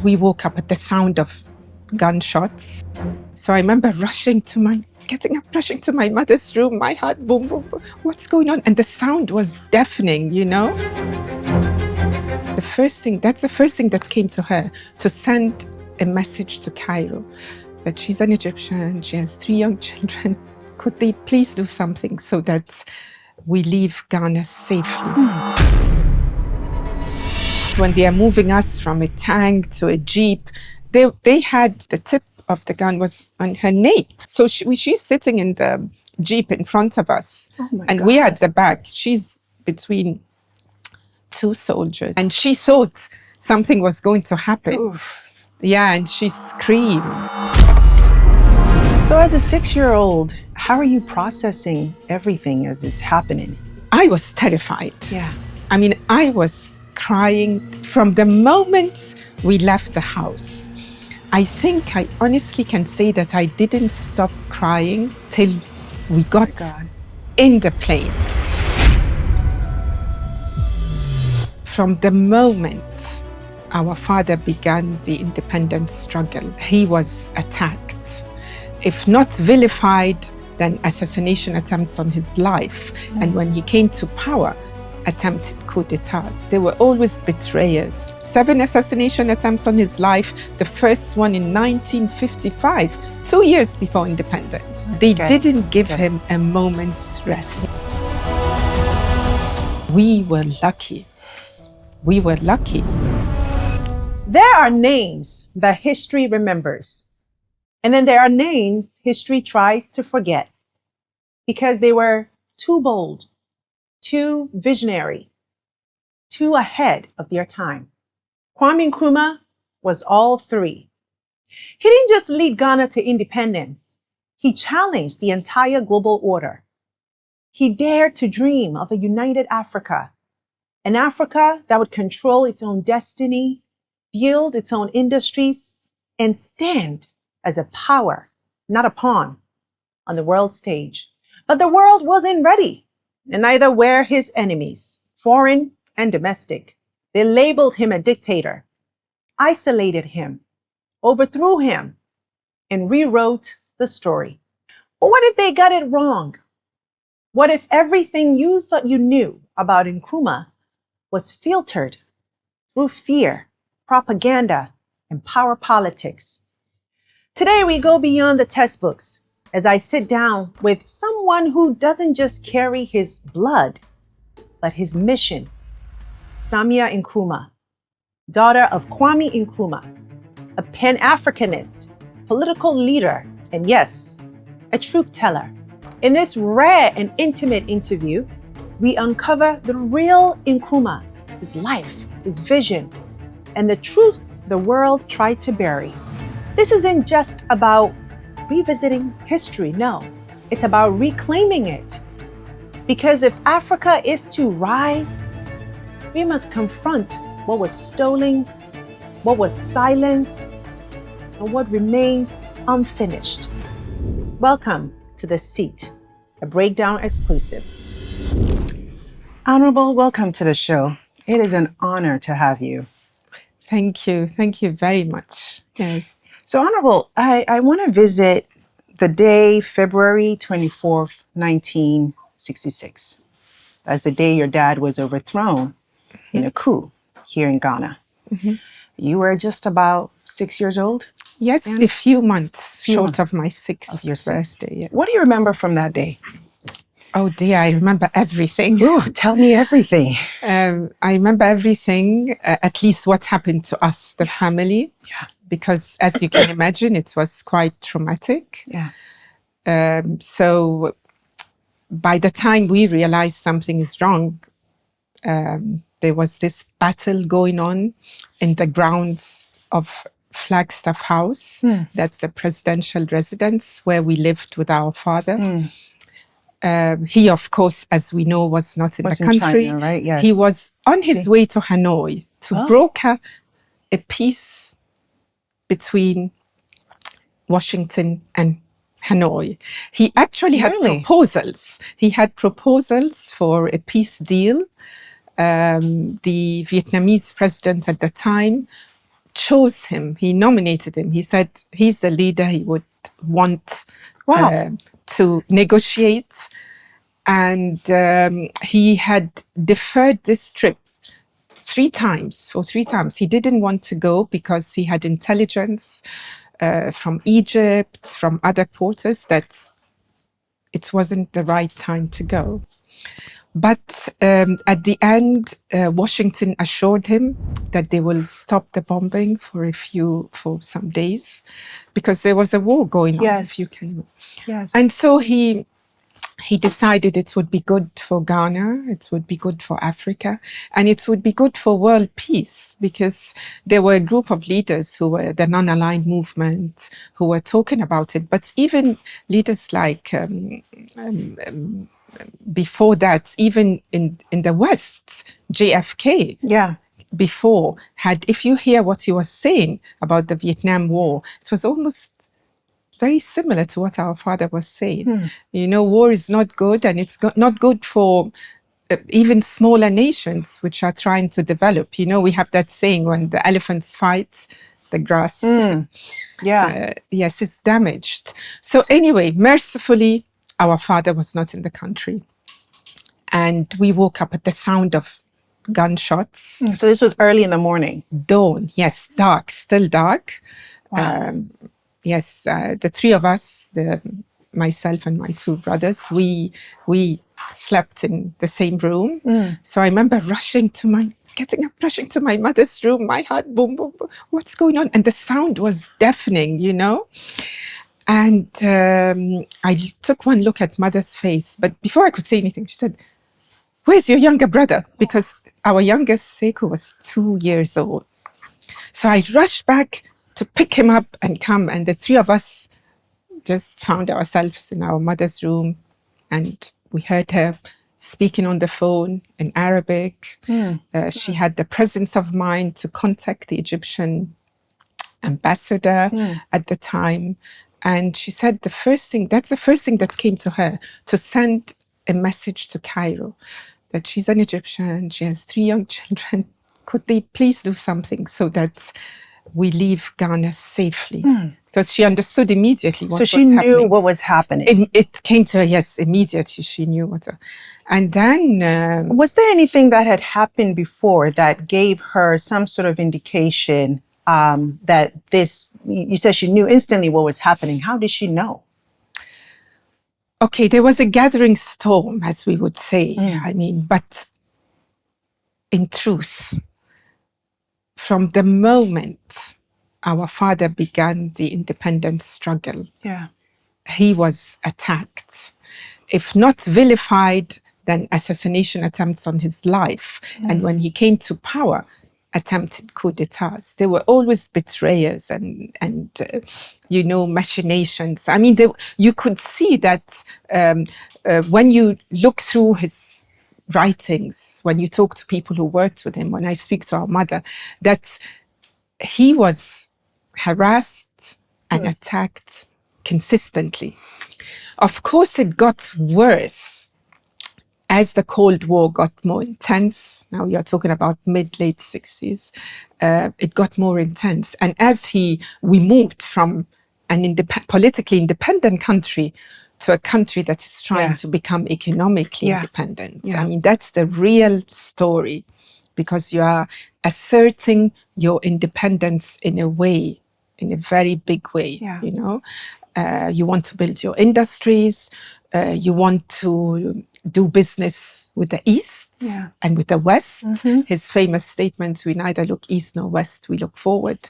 We woke up at the sound of gunshots. So I remember getting up, rushing to my mother's room, my heart boom, boom, boom. What's going on? And the sound was deafening, you know? That's the first thing that came to her, to send a message to Cairo that she's an Egyptian, she has 3 young children. Could they please do something so that we leave Ghana safely? When they are moving us from a tank to a jeep, they had the tip of the gun was on her nape. So she's sitting in the jeep in front of us, and God. We at the back. She's between 2 soldiers, and she thought something was going to happen. Oof. Yeah, and she screamed. So as a 6-year-old, how are you processing everything as it's happening? I was terrified. Yeah. I mean, I was crying from the moment we left the house. I think I honestly can say that I didn't stop crying till we got in the plane. From the moment our father began the independence struggle, he was attacked. If not vilified, then assassination attempts on his life. And when he came to power, attempted coup d'etats. There were always betrayers. 7 assassination attempts on his life, the first one in 1955, 2 years before independence. They didn't give him a moment's rest. We were lucky. We were lucky. There are names that history remembers. And then there are names history tries to forget because they were too bold, too visionary, too ahead of their time. Kwame Nkrumah was all 3. He didn't just lead Ghana to independence. He challenged the entire global order. He dared to dream of a united Africa, an Africa that would control its own destiny, build its own industries, and stand as a power, not a pawn, on the world stage. But the world wasn't ready, and neither were his enemies, foreign and domestic. They labeled him a dictator, isolated him, overthrew him, and rewrote the story. But what if they got it wrong? What if everything you thought you knew about Nkrumah was filtered through fear, propaganda, and power politics? Today, we go beyond the textbooks as I sit down with someone who doesn't just carry his blood, but his mission. Samia Nkrumah, daughter of Kwame Nkrumah, a Pan-Africanist, political leader, and yes, a truth teller. In this rare and intimate interview, we uncover the real Nkrumah, his life, his vision, and the truths the world tried to bury. This isn't just about revisiting history, no. It's about reclaiming it. Because if Africa is to rise, we must confront what was stolen, what was silenced, and what remains unfinished. Welcome to The Seat, a Breakdown exclusive. Honorable, welcome to the show. It is an honor to have you. Thank you. Thank you very much. Yes. So, Honorable, I want to visit the day, February 24th, 1966, as the day your dad was overthrown in a coup here in Ghana. Mm-hmm. You were just about 6 years old? Yes, a few months short of my 6th birthday. Yes. What do you remember from that day? Oh dear, I remember everything. Ooh, tell me everything. I remember everything, at least what happened to us, the family. Yeah. Because as you can imagine, it was quite traumatic. Yeah. So by the time we realized something is wrong, there was this battle going on in the grounds of Flagstaff House. That's the presidential residence where we lived with our father. He, of course, as we know, was not in the country. China, right? Yes. He was on his way to Hanoi to broker a peace between Washington and Hanoi. He actually had proposals. He had proposals for a peace deal. The Vietnamese president at the time chose him. He nominated him. He said he's the leader he would want to negotiate. And he had deferred this trip three times. He didn't want to go because he had intelligence from Egypt, from other quarters, that it wasn't the right time to go. But at the end, Washington assured him that they will stop the bombing for some days, because there was a war going on. Yes. If you can. Yes. And so he decided it would be good for Ghana, it would be good for Africa, and it would be good for world peace, because there were a group of leaders who were the non-aligned movement who were talking about it. But even leaders like before that, even in the West, JFK, before had, if you hear what he was saying about the Vietnam War, it was almost very similar to what our father was saying. You know, war is not good, and it's not good for even smaller nations which are trying to develop. You know, we have that saying, when the elephants fight, the grass, yes, is damaged. So anyway, mercifully, our father was not in the country. And we woke up at the sound of gunshots. So this was early in the morning? Dawn, yes, dark, still dark. Wow. Yes, the three of us, myself and my two brothers, we slept in the same room. So I remember getting up, rushing to my mother's room, my heart, boom, boom, boom, what's going on? And the sound was deafening, you know? And I took one look at mother's face, but before I could say anything, she said, "Where's your younger brother?" Because our youngest, Sekou, was 2 years old. So I rushed back to pick him up and come, and the three of us just found ourselves in our mother's room, and we heard her speaking on the phone in Arabic. She had the presence of mind to contact the Egyptian ambassador at the time. And she said that's the first thing that came to her, to send a message to Cairo, that she's an Egyptian, she has 3 young children. Could they please do something so that we leave Ghana safely? Because she understood immediately what was happening. So she knew what was happening. It came to her, yes, immediately she knew what. And then... was there anything that had happened before that gave her some sort of indication that this, you said she knew instantly what was happening. How did she know? Okay, there was a gathering storm, as we would say. I mean, but in truth, from the moment our father began the independence struggle, he was attacked. If not vilified, then assassination attempts on his life. And when he came to power, attempted coup d'etats. There were always betrayers and machinations. I mean, you could see that when you look through his writings, when you talk to people who worked with him, when I speak to our mother, that he was harassed and attacked consistently. Of course, it got worse as the Cold War got more intense. Now you're talking about mid-late 60s. It got more intense. And as we moved from an politically independent country to a country that is trying to become economically independent. I mean, that's the real story, because you are asserting your independence in a way, in a very big way, you know. You want to build your industries. You want to do business with the East and with the West. His famous statement, "We neither look East nor West, we look forward."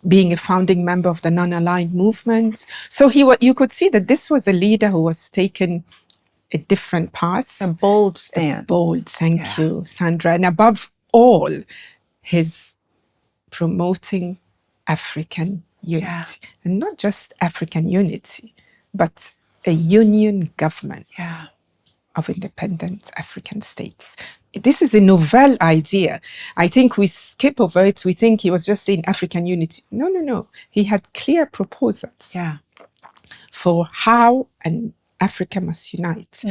Being a founding member of the non-aligned movement. So you could see that this was a leader who was taking a different path. A bold stance. Thank you, Sandra. And above all, his promoting African unity. And not just African unity, but a union government of independent African states. This is a novel idea. I think we skip over it. We think he was just saying African unity. No. He had clear proposals for how Africa must unite.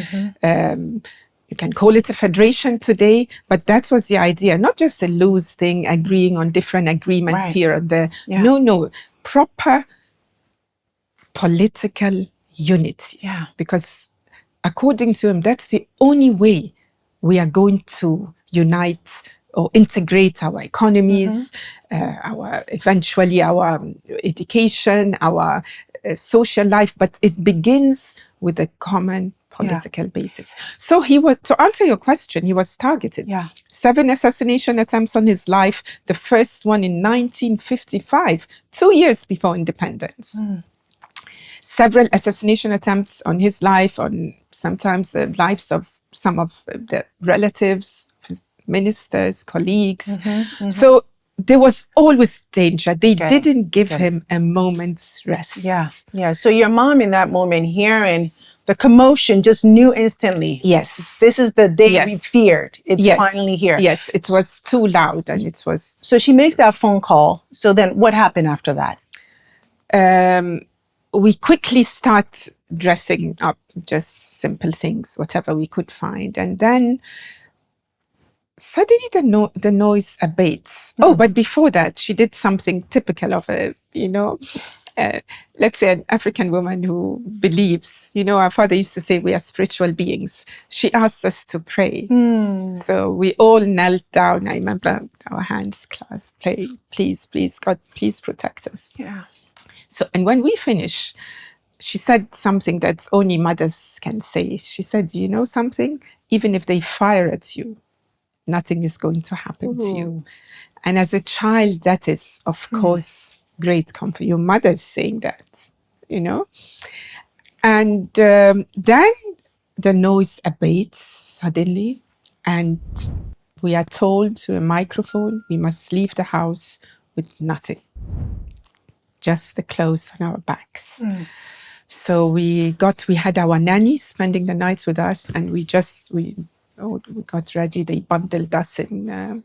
You can call it a federation today, but that was the idea. Not just a loose thing, agreeing on different agreements here and there. Yeah. No, proper political unity. Yeah. Because according to him, that's the only way we are going to unite or integrate our economies, eventually our education, our social life, but it begins with a common political basis. So to answer your question, he was targeted. 7 assassination attempts on his life, the first one in 1955, 2 years before independence. Several assassination attempts on his life, on sometimes the lives of some of the relatives, his ministers, colleagues. So there was always danger. They didn't give him a moment's rest. Yeah. So your mom in that moment hearing the commotion just knew instantly. Yes. This is the day we feared. It's finally here. Yes, it was too loud and it was... So she makes that phone call. So then what happened after that? We quickly start dressing up, just simple things, whatever we could find. And then suddenly the noise abates. Oh, but before that, she did something typical of a, let's say an African woman who believes, our father used to say we are spiritual beings. She asked us to pray. So we all knelt down. I remember our hands clasped, please, God, please protect us. Yeah. So, and when we finished, she said something that only mothers can say. She said, you know something? Even if they fire at you, nothing is going to happen to you. And as a child, that is, of course, great comfort. Your mother's saying that, And then the noise abates suddenly. And we are told to a microphone, we must leave the house with nothing. Just the clothes on our backs. So we had our nanny spending the nights with us, and we got ready. They bundled us in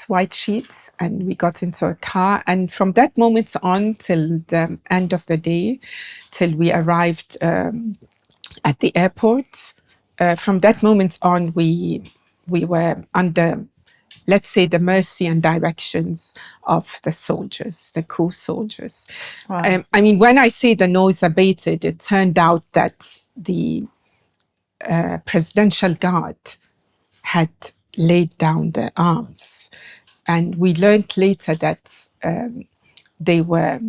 white sheets, and we got into a car. And from that moment on till the end of the day, till we arrived at the airport, from that moment on, we were under, let's say, the mercy and directions of the soldiers, the coup soldiers. Wow. When I say the noise abated, it turned out that the presidential guard had laid down their arms. And we learned later that they were,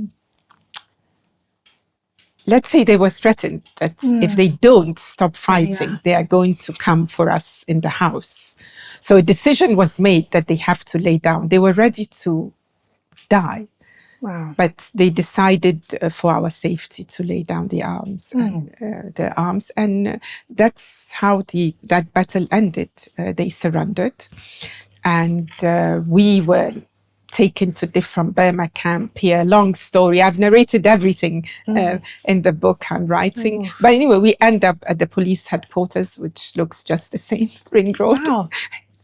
let's say they were threatened that if they don't stop fighting, they are going to come for us in the house. So a decision was made that they have to lay down. They were ready to die. Wow. But they decided for our safety to lay down the arms, and that's how that battle ended. They surrendered, and we were taken to different Burma camp here. Long story. I've narrated everything in the book I'm writing. But anyway, we end up at the police headquarters, which looks just the same, Ring Road. Wow.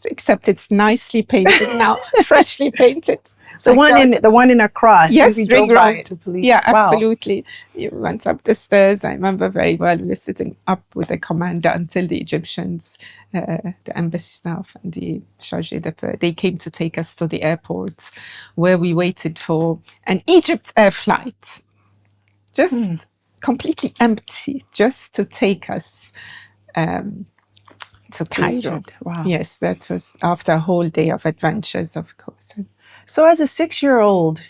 Except it's nicely painted now, freshly painted. The one in Accra. Yes, Ring Road. The police. Yeah, absolutely. You went up the stairs. I remember very well. We were sitting up with the commander until the Egyptians, the embassy staff and the charge d'affaires, they came to take us to the airport, where we waited for an Egypt Air flight, just completely empty, just to take us to Cairo. Wow. Yes, that was after a whole day of adventures, of course. So as a 6-year-old,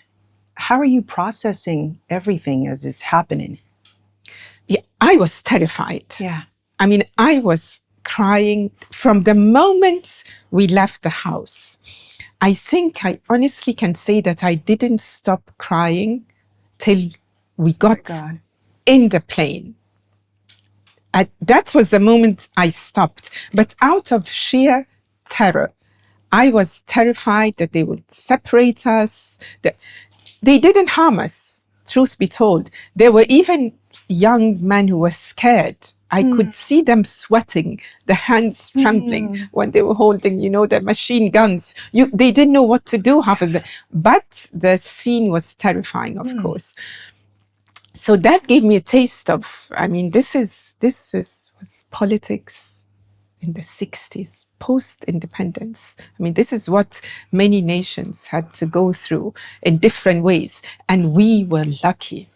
how are you processing everything as it's happening? Yeah, I was terrified. Yeah. I was crying from the moment we left the house. I think I honestly can say that I didn't stop crying till we got in the plane. That was the moment I stopped. But out of sheer terror, I was terrified that they would separate us. They didn't harm us, truth be told. There were even young men who were scared. I could see them sweating, the hands trembling when they were holding, the machine guns. They didn't know what to do, half of them. But the scene was terrifying, of course. So that gave me a taste of, I mean, this was politics in the 60s, post-independence. I mean, this is what many nations had to go through in different ways. And we were lucky.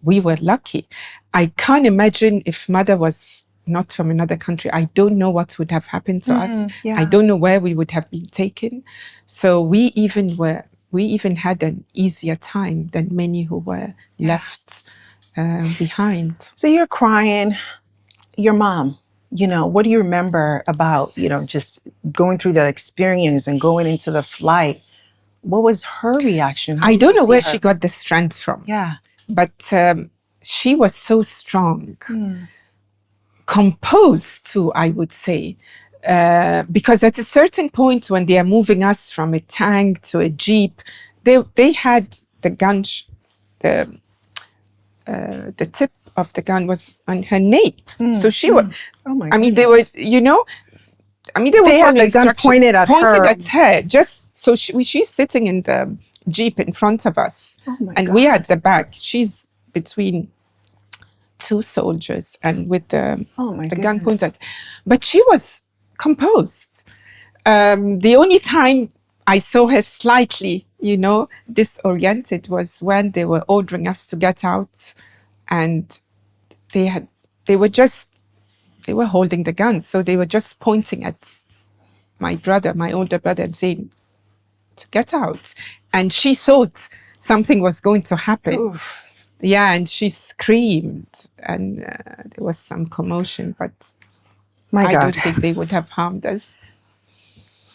We were lucky. I can't imagine if mother was not from another country, I don't know what would have happened to us. Yeah. I don't know where we would have been taken. So we even had an easier time than many who were left behind. So you're crying. Your mom, you know, what do you remember about, you know, just going through that experience and going into the flight? What was her reaction? How I did don't you know see where her? she got the strength from. Yeah. But she was so strong, composed too, I would say. Because at a certain point when they are moving us from a tank to a jeep, they had the gun, the tip of the gun was on her nape. So she was, Oh my I mean, goodness. they were, you know, I mean, they were They had following the gun instructions, pointed at her. just so she's sitting in the jeep in front of us, Oh my and we God. at the back. She's between two soldiers and with the gun pointed, but she was composed. The only time I saw her slightly, you know, disoriented was when they were ordering us to get out, and they were holding the guns, so they were just pointing at my older brother, and saying to get out. And she thought something was going to happen. Oof. Yeah, and she screamed, and there was some commotion, but My I God. don't think they would have harmed us.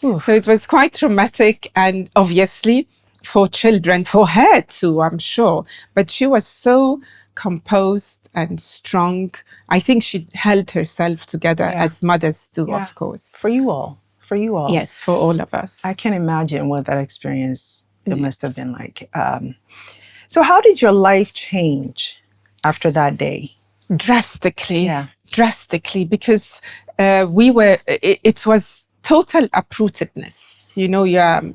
Oof. So it was quite traumatic, and obviously for children, for her too, I'm sure. But she was so composed and strong. I think she held herself together, as mothers do, of course. For you all. For you all. Yes, for all of us. I can imagine what that experience it must have been like. So how did your life change after that day? Drastically. Yeah. Drastically, because it was total uprootedness. You know, you're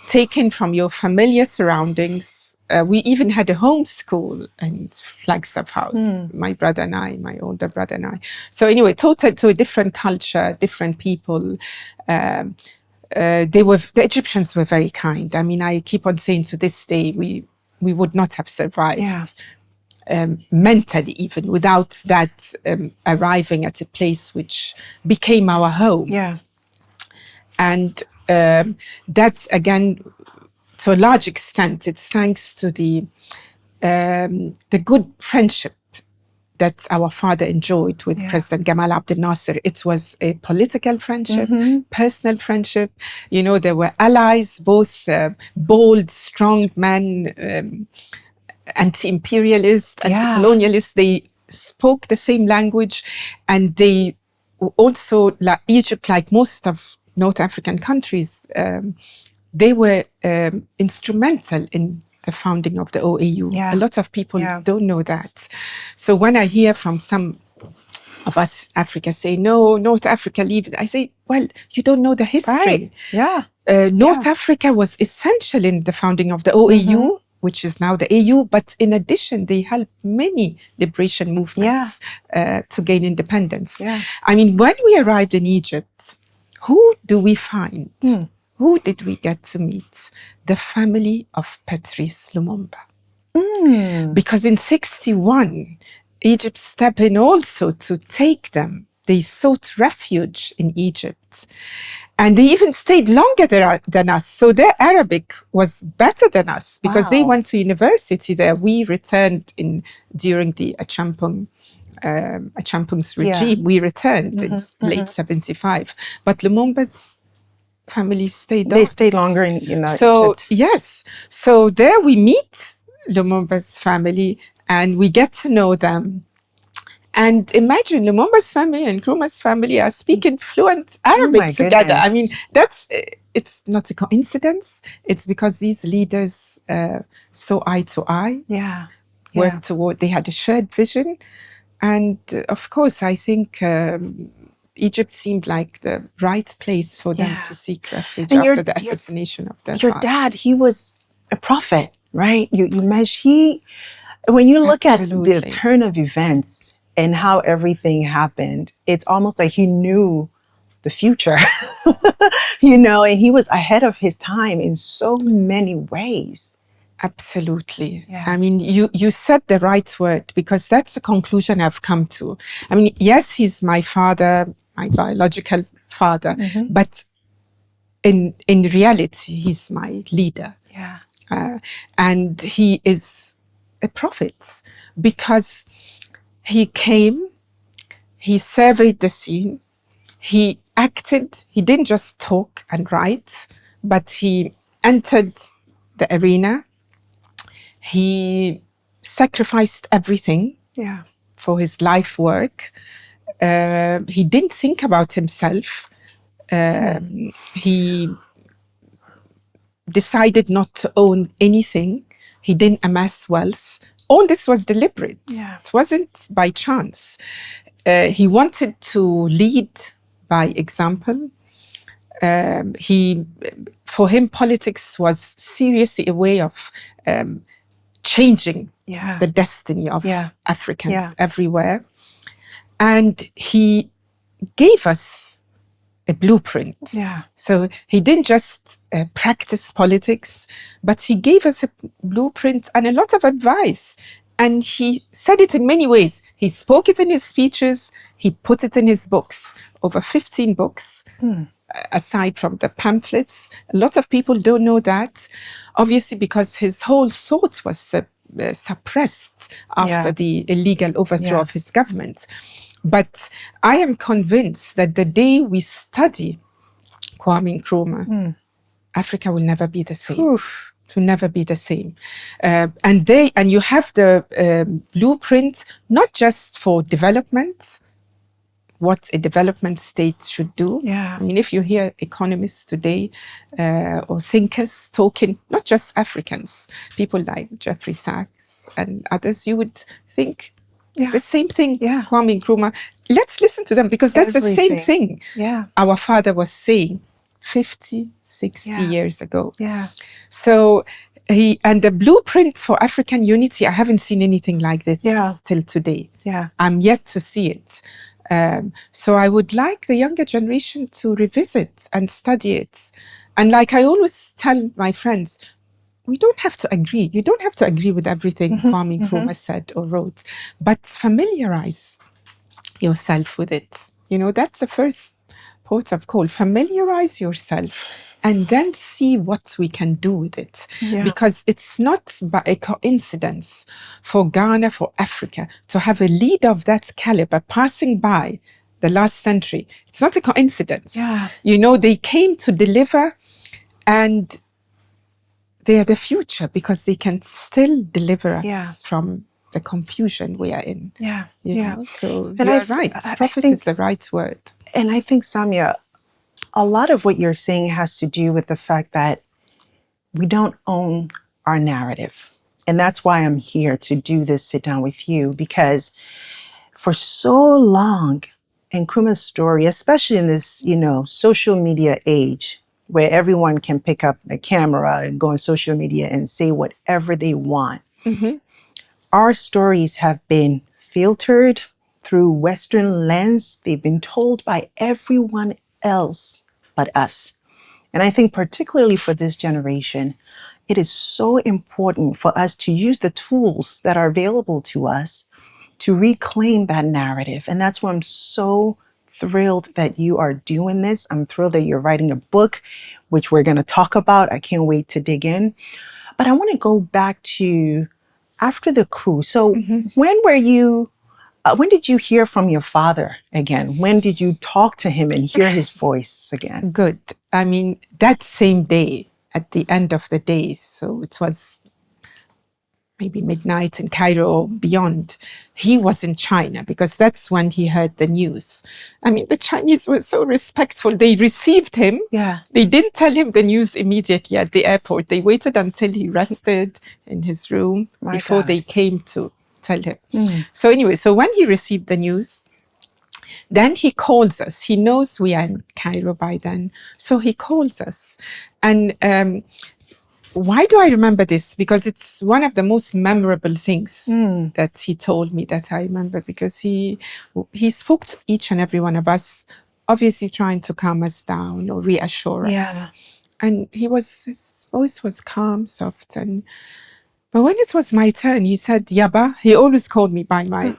taken from your familiar surroundings. We even had a home school in Flagstaff House, my brother and I, my older brother and I. So anyway, total to a different culture, different people. The Egyptians were very kind. I mean, I keep on saying to this day, we would not have survived. Mentally, even without that arriving at a place which became our home. Yeah. And that's, again, to a large extent, it's thanks to the good friendship that our father enjoyed with President Gamal Abdel Nasser. It was a political friendship, personal friendship. You know, there were allies, both bold, strong men, anti-imperialist, anti-colonialist. They spoke the same language, and they also, like Egypt, like most of North African countries, they were instrumental in the founding of the OAU. A lot of people don't know that. So when I hear from some of us Africa say, no, North Africa, leave it, I say, well, you don't know the history. North Africa was essential in the founding of the OAU, which is now the AU, but in addition, they helped many liberation movements to gain independence. I mean, when we arrived in Egypt, who do we find? Who did we get to meet? The family of Patrice Lumumba. Because in 1961, Egypt stepped in also to take them. They sought refuge in Egypt. And they even stayed longer than us. So their Arabic was better than us because they went to university there. We returned during the Achampong's regime. We returned in late 1975. But Lumumba's family stayed on. They stayed longer in Egypt. So, yes. So there we meet Lumumba's family and we get to know them. And imagine Lumumba's family and Nkrumah's family are speaking fluent Arabic together. I mean, it's not a coincidence. It's because these leaders saw eye to eye, worked toward, they had a shared vision. And of course, I think Egypt seemed like the right place for them to seek refuge after the assassination of their father. Your dad, he was a prophet, right? You mentioned When you look at the Absolutely. turn of events and how everything happened, it's almost like he knew the future, and he was ahead of his time in so many ways. Absolutely. Yeah. I mean, you said the right word, because that's the conclusion I've come to. I mean, yes, he's my father, my biological father, but in reality, he's my leader. Yeah. And he is a prophet, because he came, he surveyed the scene, he acted, he didn't just talk and write, but he entered the arena. He sacrificed everything Yeah. for his life work. He didn't think about himself. He decided not to own anything. He didn't amass wealth. All this was deliberate. Yeah. It wasn't by chance. He wanted to lead by example. For him, politics was seriously a way of changing the destiny of Africans everywhere. And he gave us a blueprint. Yeah. So he didn't just practice politics, but he gave us a blueprint and a lot of advice. And he said it in many ways. He spoke it in his speeches. He put it in his books, over 15 books. Aside from the pamphlets. A lot of people don't know that, obviously, because his whole thought was suppressed after the illegal overthrow of his government. But I am convinced that the day we study Kwame Nkrumah, Africa will never be the same. Oof. It will never be the same. And you have the blueprint, not just for development, what a development state should do. Yeah. I mean, if you hear economists today or thinkers talking, not just Africans, people like Jeffrey Sachs and others, you would think it's the same thing, Kwame Nkrumah. Let's listen to them, because that's the same thing our father was saying 50, 60 years ago. Yeah. So and the blueprint for African unity, I haven't seen anything like this till today. Yeah. I'm yet to see it. So I would like the younger generation to revisit and study it. And like I always tell my friends, we don't have to agree. You don't have to agree with everything Kwame Nkrumah said or wrote, but familiarize yourself with it. That's the first port of call. Familiarize yourself and then see what we can do with it. Yeah. Because it's not by a coincidence for Ghana, for Africa, to have a leader of that caliber passing by the last century. It's not a coincidence. Yeah. They came to deliver, and they are the future, because they can still deliver us from the confusion we are in. Yeah. So and you're right. Prophet is the right word. And I think, Samia, a lot of what you're saying has to do with the fact that we don't own our narrative. And that's why I'm here to do this sit down with you, because for so long, Nkrumah's story, especially in this, social media age, where everyone can pick up a camera and go on social media and say whatever they want, our stories have been filtered through Western lens. They've been told by everyone else but us. And I think particularly for this generation, it is so important for us to use the tools that are available to us to reclaim that narrative. And that's why I'm so thrilled that you are doing this. I'm thrilled that you're writing a book, which we're going to talk about. I can't wait to dig in. But I want to go back to after the coup. So when did you hear from your father again? When did you talk to him and hear his voice again? Good. I mean, that same day, at the end of the day, so it was maybe midnight in Cairo or beyond, he was in China, because that's when he heard the news. I mean, the Chinese were so respectful. They received him. Yeah. They didn't tell him the news immediately at the airport. They waited until he rested in his room before they came to tell him. So anyway, so when he received the news, then he calls us. He knows we are in Cairo by then. So he calls us. And why do I remember this? Because it's one of the most memorable things that he told me that I remember, because he spoke to each and every one of us, obviously trying to calm us down or reassure us. And his voice was calm, soft. But when it was my turn, he said, Yaba. He always called me by my,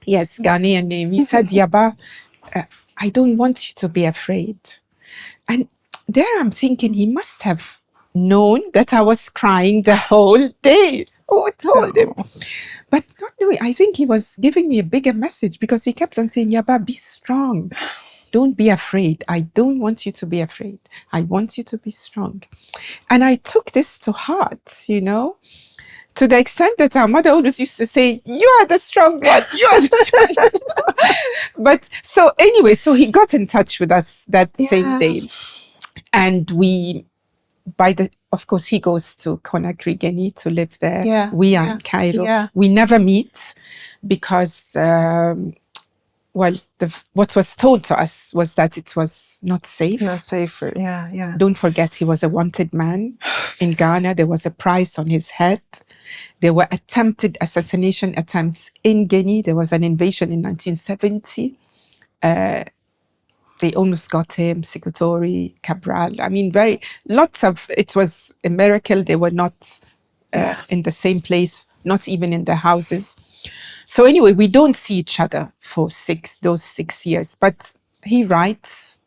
Ghanaian name. He said, Yaba, I don't want you to be afraid. And there I'm thinking, he must have known that I was crying the whole day. Oh, I told him. But not knowing, I think he was giving me a bigger message, because he kept on saying, Yaba, be strong. Don't be afraid. I don't want you to be afraid. I want you to be strong. And I took this to heart, you know, to the extent that our mother always used to say, you are the strong one. You are the strong one. But so anyway, so he got in touch with us that same day. And of course, he goes to Conakry, Guinea to live there. We are in Cairo. We never meet because, what was told to us was that it was not safe. Not safe. Don't forget, he was a wanted man in Ghana. There was a price on his head. There were attempted assassination attempts in Guinea. There was an invasion in 1970. They almost got him, Secretary Cabral. I mean, it was a miracle they were not in the same place, not even in their houses. So anyway, we don't see each other for those 6 years. But he writes,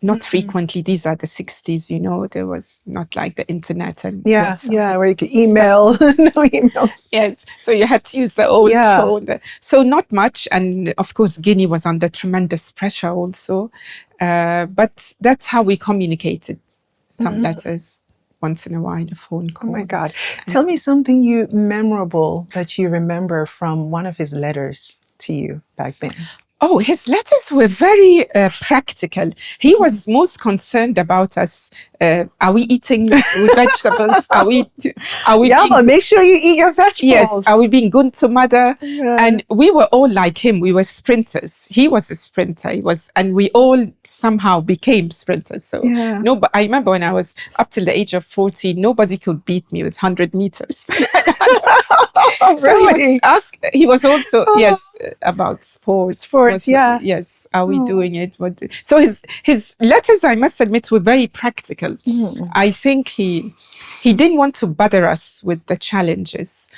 not frequently. These are the 60s, you know, there was not like the internet and WhatsApp where you could email, no emails. Yes, so you had to use the old phone. So not much. And of course, Guinea was under tremendous pressure also. But that's how we communicated. Some letters, once in a while, a phone call. Oh my God. Tell me something memorable that you remember from one of his letters to you back then. Oh, his letters were very practical. He was most concerned about us. Are we eating with vegetables? Are we? But make sure you eat your vegetables. Yes. Are we being good to mother? And we were all like him. We were sprinters. He was a sprinter. And we all somehow became sprinters. So but I remember when I was up till the age of 14, nobody could beat me with 100 meters. Really? So he was also about sports. Yes. Are we doing it? So his letters, I must admit, were very practical. I think he didn't want to bother us with the challenges.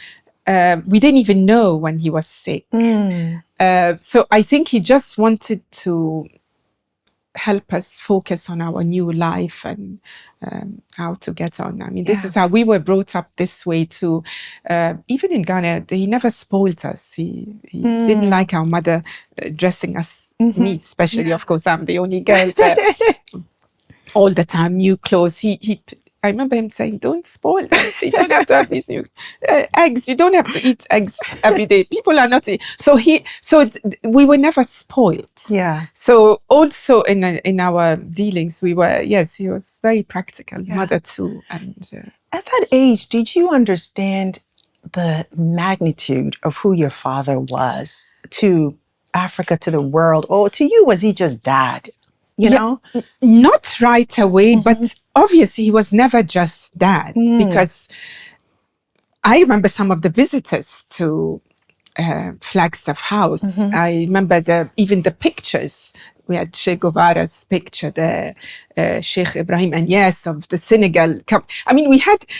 We didn't even know when he was sick. So I think he just wanted to help us focus on our new life and how to get on. I mean, this is how we were brought up this way too. Even in Ghana, he never spoiled us. He didn't like our mother dressing us, me especially. Of course, I'm the only girl there. All the time, new clothes. I remember him saying, don't spoil them. You don't have to have these new eggs. You don't have to eat eggs every day. People are not eating. So we were never spoiled. So also in our dealings, he was very practical, mother too. And at that age, did you understand the magnitude of who your father was to Africa, to the world? Or to you, was he just dad? You know? Not right away, but obviously he was never just dad, because I remember some of the visitors to Flagstaff House. I remember even the pictures. We had Che Guevara's picture there, Sheikh Ibrahim Anyas of the Senegal. I mean,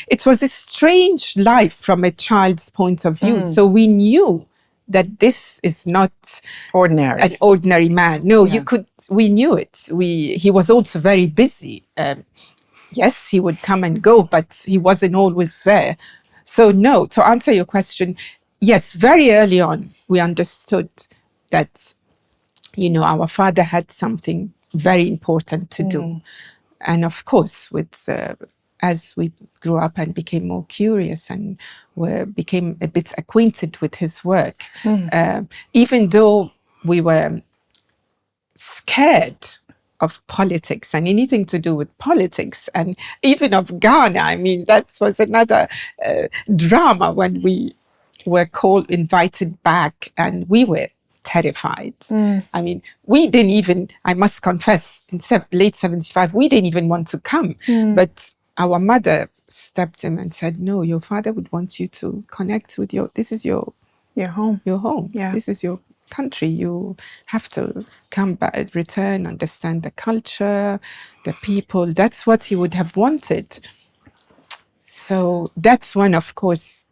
it was a strange life from a child's point of view. So we knew that this is not an ordinary man. No, we knew it. He was also very busy. Yes, he would come and go, but he wasn't always there. So no, to answer your question, yes, very early on, we understood that, our father had something very important to do. And of course, as we grew up and became more curious and became a bit acquainted with his work, even though we were scared of politics and anything to do with politics, and even of Ghana, I mean, that was another drama when we were invited back, and we were terrified. I mean, we didn't even, I must confess, in late 75, we didn't even want to come. But our mother stepped in and said, no, your father would want you to connect with this is your home. Your home. Yeah. This is your country. You have to come back, return, understand the culture, the people. That's what he would have wanted. So that's when, of course,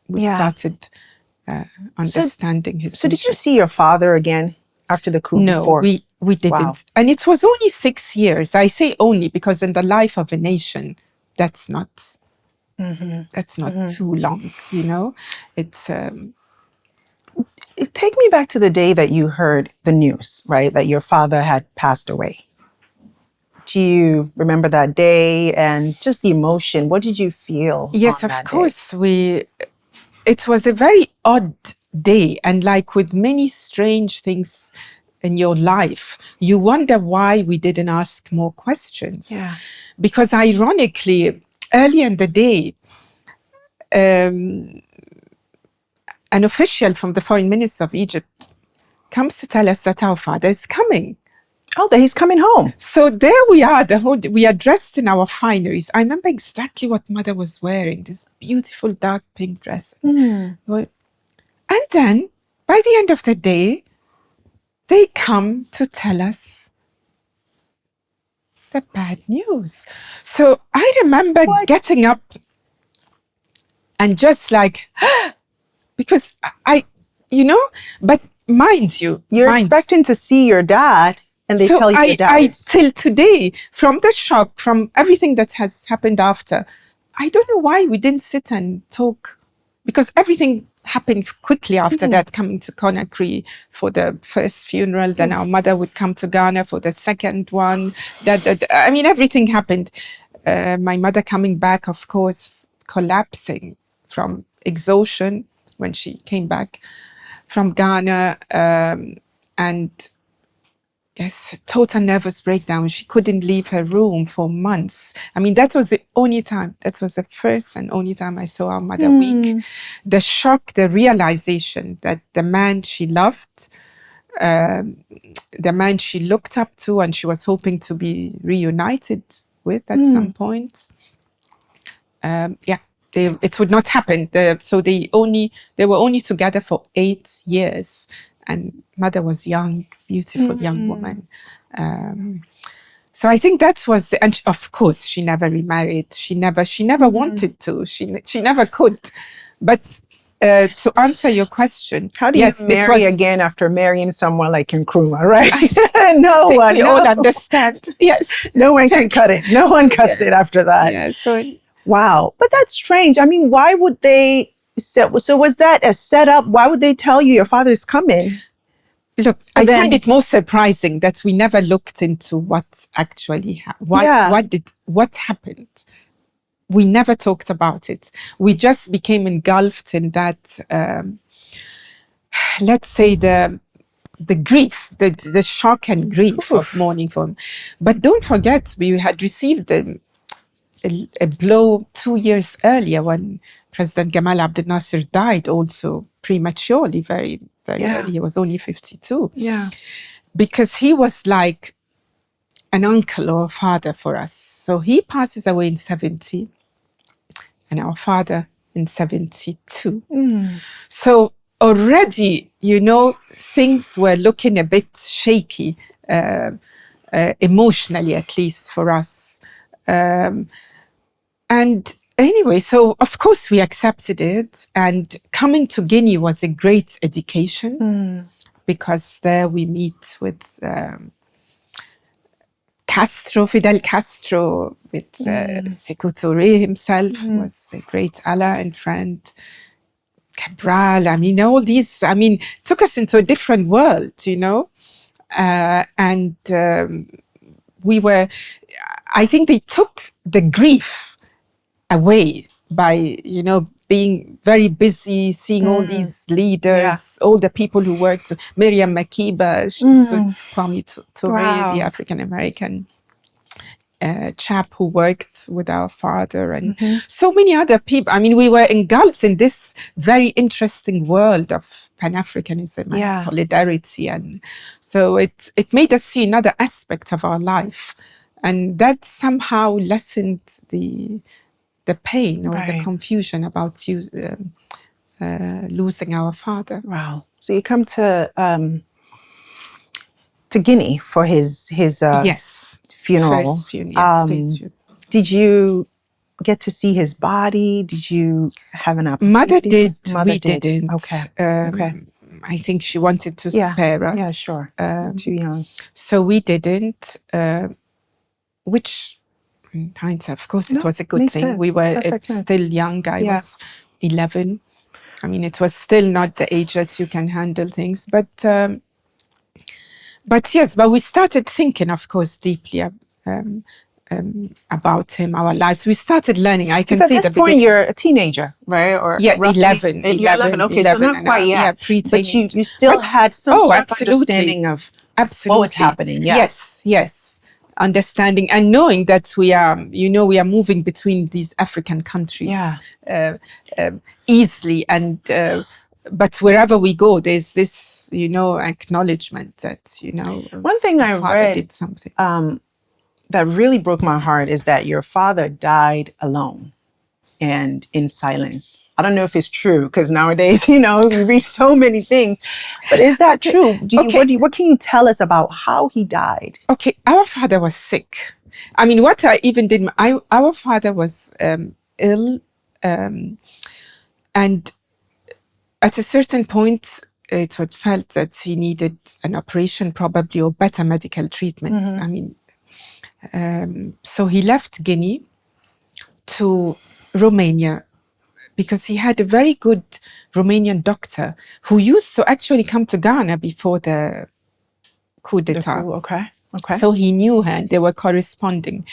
we started understanding his So did you mission. see your father again after the coup? No, before? we didn't. Wow. And it was only 6 years. I say only because in the life of a nation, that's not too long, you know. It's Take me back to the day that you heard the news, right? That your father had passed away. Do you remember that day and just the emotion? What did you feel? Yes, on of that course. It was a very odd day, and like with many strange things in your life, you wonder why we didn't ask more questions. Yeah. Because ironically, early in the day, an official from the foreign minister of Egypt comes to tell us that our father is coming. Oh, that he's coming home. So there we are, we are dressed in our fineries. I remember exactly what mother was wearing, this beautiful dark pink dress. And then, by the end of the day, they come to tell us the bad news. So I remember getting up and just like, because but mind you. You're expecting to see your dad and they tell you your dad till today, from the shock, from everything that has happened after, I don't know why we didn't sit and talk, because everything happened quickly after that, coming to Conakry for the first funeral, then our mother would come to Ghana for the second one. I mean, everything happened. My mother coming back, of course, collapsing from exhaustion when she came back from Ghana, and yes, total nervous breakdown. She couldn't leave her room for months. I mean, that was the only time, that was the first and only time I saw our mother weak. The shock, the realization that the man she loved, the man she looked up to and she was hoping to be reunited with at some point, it would not happen. So they were only together for 8 years. And mother was young, beautiful young woman. So I think that was, and of course she never remarried. She never wanted to. She never could. But to answer your question, how do you marry again after marrying someone like Nkrumah, right? We all understand. Yes, no one can cut it. No one cuts it after that. Yeah. So wow, but that's strange. I mean, why would they? So was that a setup? Why would they tell you your father is coming? Look, I find it most surprising that we never looked into what actually happened. What happened? We never talked about it. We just became engulfed in that, let's say, the grief, the shock and grief of mourning for him. But don't forget, we had received a blow 2 years earlier when President Gamal Abdel Nasser died, also prematurely, very, very early. He was only 52. Yeah. Because he was like an uncle or a father for us. So he passes away in 70 and our father in 72. So already, things were looking a bit shaky, emotionally, at least for us. And anyway, so of course we accepted it. And coming to Guinea was a great education because there we meet with Fidel Castro, with Sékou Touré himself, who was a great ally and friend. Cabral, I mean, all these, took us into a different world, and we were, I think they took the grief away by, being very busy, seeing all these leaders, all the people who worked, Miriam Makeba, she was with Kwame Nkrumah, the African-American chap who worked with our father, and so many other people. I mean, we were engulfed in this very interesting world of Pan-Africanism and solidarity. And so it made us see another aspect of our life. And that somehow lessened the the pain or the Right. confusion about losing our father. Wow. So you come to Guinea for his Yes. funeral. First funeral, yes, state funeral. Did you get to see his body? Did you have an opportunity? Mother did. Mother we did. didn't. Okay. Okay. I think she wanted to Yeah. spare us. Yeah, sure. Too young. So we didn't, which in hindsight, of course, it was a good makes thing. sense. We were Perfect sense. still young. I Yeah. was 11. I mean, it was still not the age that you can handle things. But yes, but we started thinking, of course, deeply about him, our lives. We started learning. I can Because see at this point you're a teenager, right? Or yeah, roughly, 11. You're 11. Okay, 11 so not quite yet. Yeah, pre-teenage. But you still had some sort of understanding of absolutely. what was happening. Yeah. Yes. Understanding and knowing that we are moving between these African countries easily, and but wherever we go, there's this acknowledgement that one thing I read did something that really broke my heart is that your father died alone and in silence. I don't know if it's true, because nowadays, we read so many things. But is that true? What can you tell us about how he died? Okay, our father was sick. I mean, what I even did, our father was ill, and at a certain point, it was felt that he needed an operation, probably, or better medical treatment. Mm-hmm. I mean, so he left Guinea to Romania, because he had a very good Romanian doctor who used to actually come to Ghana before the coup d'etat. Okay. So he knew her and they were corresponding.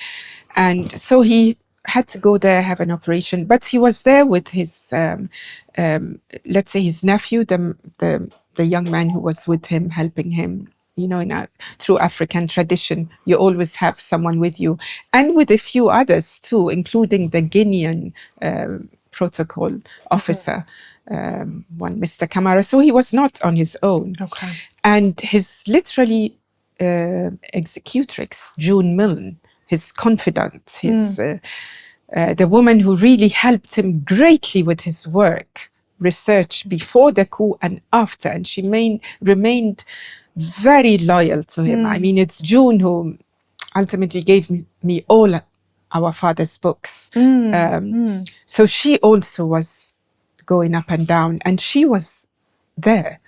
And so he had to go there, have an operation. But he was there with his, let's say, his nephew, the young man who was with him, helping him. Through African tradition, you always have someone with you. And with a few others too, including the Guinean protocol officer, one Mr. Camara. So he was not on his own. Okay. And his literally executrix, June Milne, his confidant, the woman who really helped him greatly with his work, research before the coup and after. And she remained very loyal to him. I mean, it's June who ultimately gave me all our father's books. So she also was going up and down, and she was there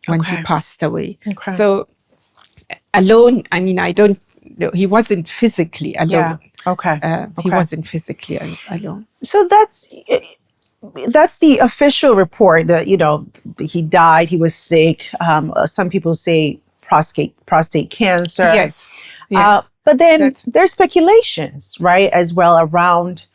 when he passed away. Okay. So alone, I mean, he wasn't physically alone. Yeah. Okay. He wasn't physically alone. So that's the official report that, he died, he was sick. Some people say prostate cancer. Yes. But then there's speculations, right, as well around,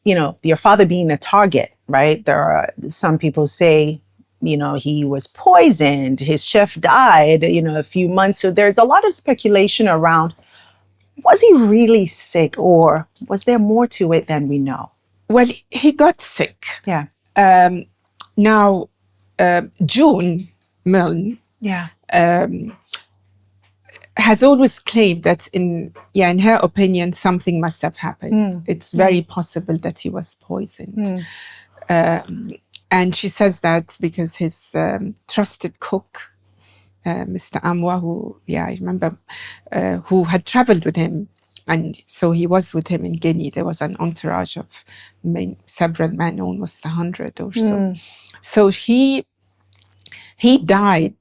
your father being a target, right? There are some people say, he was poisoned, his chef died, a few months. So there's a lot of speculation around, was he really sick, or was there more to it than we know? Well, he got sick. Yeah. Now, June Milne has always claimed that in her opinion, something must have happened. It's very possible that he was poisoned. And she says that because his trusted cook, Mr. Amwa, who I remember, who had traveled with him, and so he was with him in Guinea. There was an entourage of several men, almost 100 or so. So he died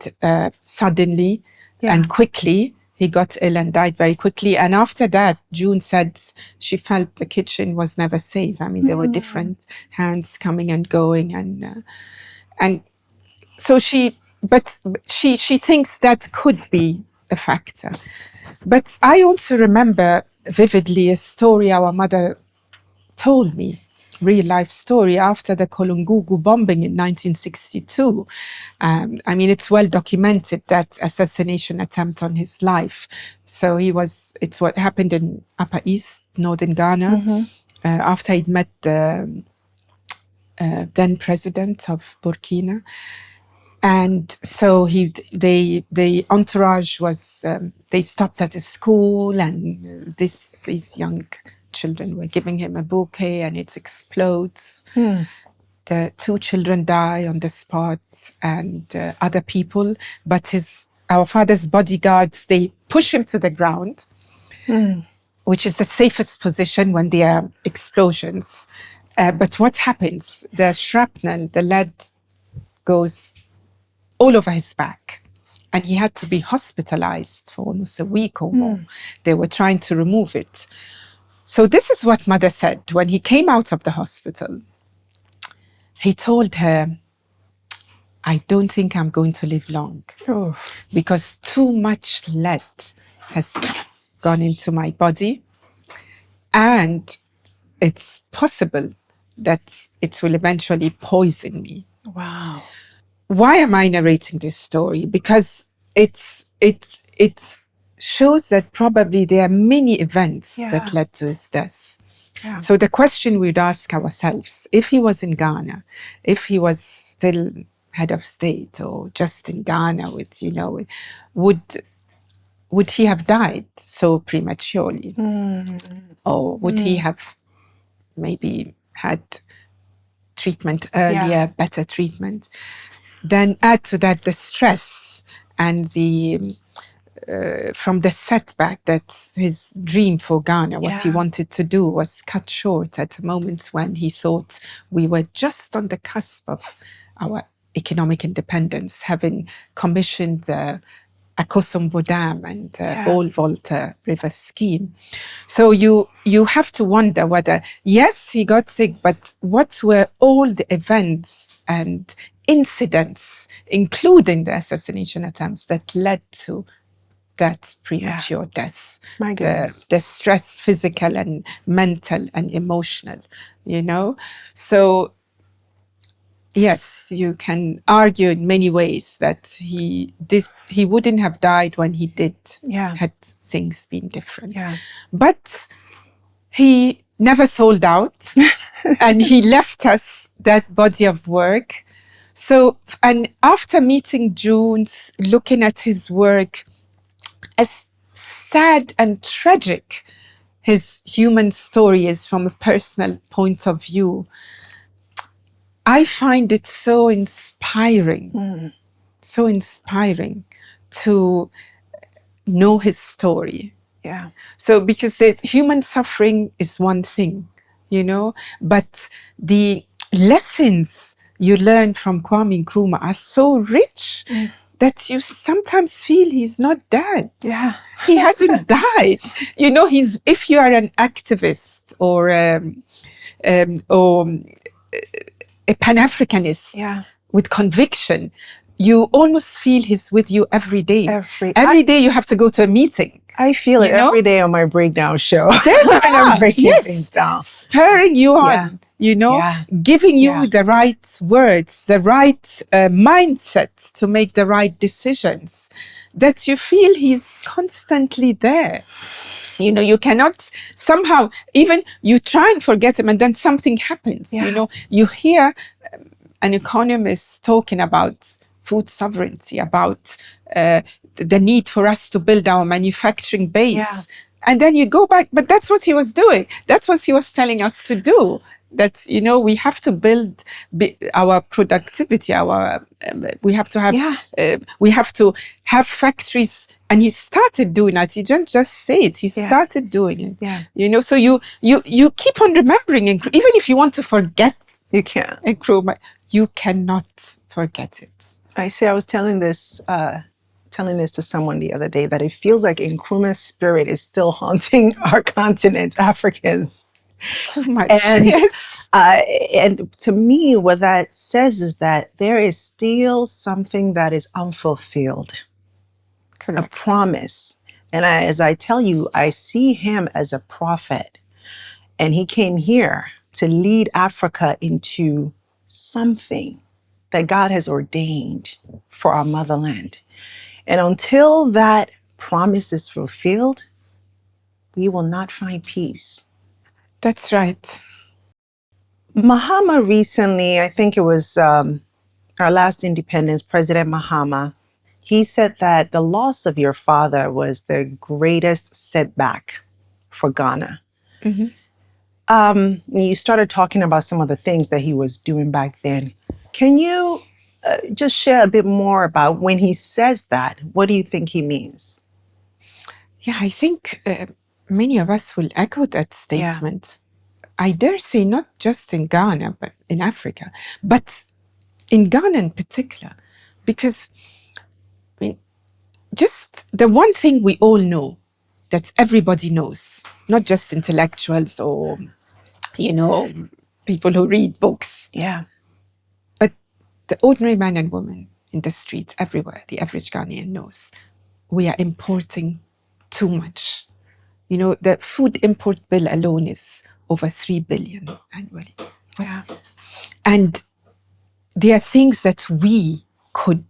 suddenly and quickly. He got ill and died very quickly. And after that, June said she felt the kitchen was never safe. I mean, there were different hands coming and going, and so she thinks that could be a factor. But I also remember vividly a story our mother told me, real life story, after the Kolungugu bombing in 1962. I mean, it's well documented, that assassination attempt on his life. So it's what happened in Upper East, Northern Ghana, after he'd met the then president of Burkina. And so the entourage was, they stopped at a school, and these young children were giving him a bouquet and it explodes. The 2 children die on the spot, and other people, but our father's bodyguards, they push him to the ground, which is the safest position when there are explosions. But what happens? The shrapnel, the lead, goes all over his back, and he had to be hospitalized for almost a week or more. They were trying to remove it. So this is what Mother said when he came out of the hospital. He told her, I don't think I'm going to live long because too much lead has gone into my body, and it's possible that it will eventually poison me. Wow. Why am I narrating this story? Because it shows that probably there are many events that led to his death. Yeah. So the question we'd ask ourselves, if he was in Ghana, if he was still head of state or just in Ghana with, would he have died so prematurely? Or would he have maybe had treatment earlier, better treatment? Then add to that the stress and from the setback that his dream for Ghana, what he wanted to do, was cut short at a moment when he thought we were just on the cusp of our economic independence, having commissioned the Akosombo Dam and the Old Volta River scheme. So you have to wonder whether, yes, he got sick, but what were all the events and incidents, including the assassination attempts, that led to that premature death? My goodness. The stress, physical and mental and emotional, So yes, you can argue in many ways that he wouldn't have died when he did, had things been different. But he never sold out, and he left us that body of work. So, and after meeting June, looking at his work, as sad and tragic his human story is from a personal point of view, I find it so inspiring to know his story. So because human suffering is one thing, but the lessons you learn from Kwame Nkrumah are so rich that you sometimes feel he's not dead. He hasn't died. If you are an activist or a Pan-Africanist with conviction, you almost feel he's with you every day. Every day you have to go to a meeting. I feel it every day on my breakdown show. When I'm breaking things down. Spurring you on, giving you the right words, the right mindset to make the right decisions, that you feel he's constantly there. You cannot somehow, even you try and forget him and then something happens. You hear an economist talking about food sovereignty, about the need for us to build our manufacturing base. And then you go back, but that's what he was doing. That's what he was telling us to do. That, we have to build our productivity, we have to have factories. And he started doing that. He didn't just say it, he started doing it. So you keep on remembering, even if you want to forget, you can't. Nkrumah, you cannot forget it. I was telling this to someone the other day, that it feels like Nkrumah's spirit is still haunting our continent, Africans. So much. And, and to me, what that says is that there is still something that is unfulfilled. Correct. A promise. And as I tell you, I see him as a prophet. And he came here to lead Africa into something that God has ordained for our motherland. And until that promise is fulfilled, we will not find peace. That's right. Mahama recently, I think it was our last independence, President Mahama, he said that the loss of your father was the greatest setback for Ghana. You started talking about some of the things that he was doing back then. Can you just share a bit more about when he says that? What do you think he means? Yeah, I think many of us will echo that statement. I dare say not just in Ghana, but in Africa, but in Ghana in particular, because I mean, just the one thing we all know, that everybody knows, not just intellectuals or, people who read books. Yeah. But the ordinary man and woman in the street, everywhere, the average Ghanaian knows, we are importing too much. The food import bill alone is over 3 billion annually. Yeah. And there are things that we could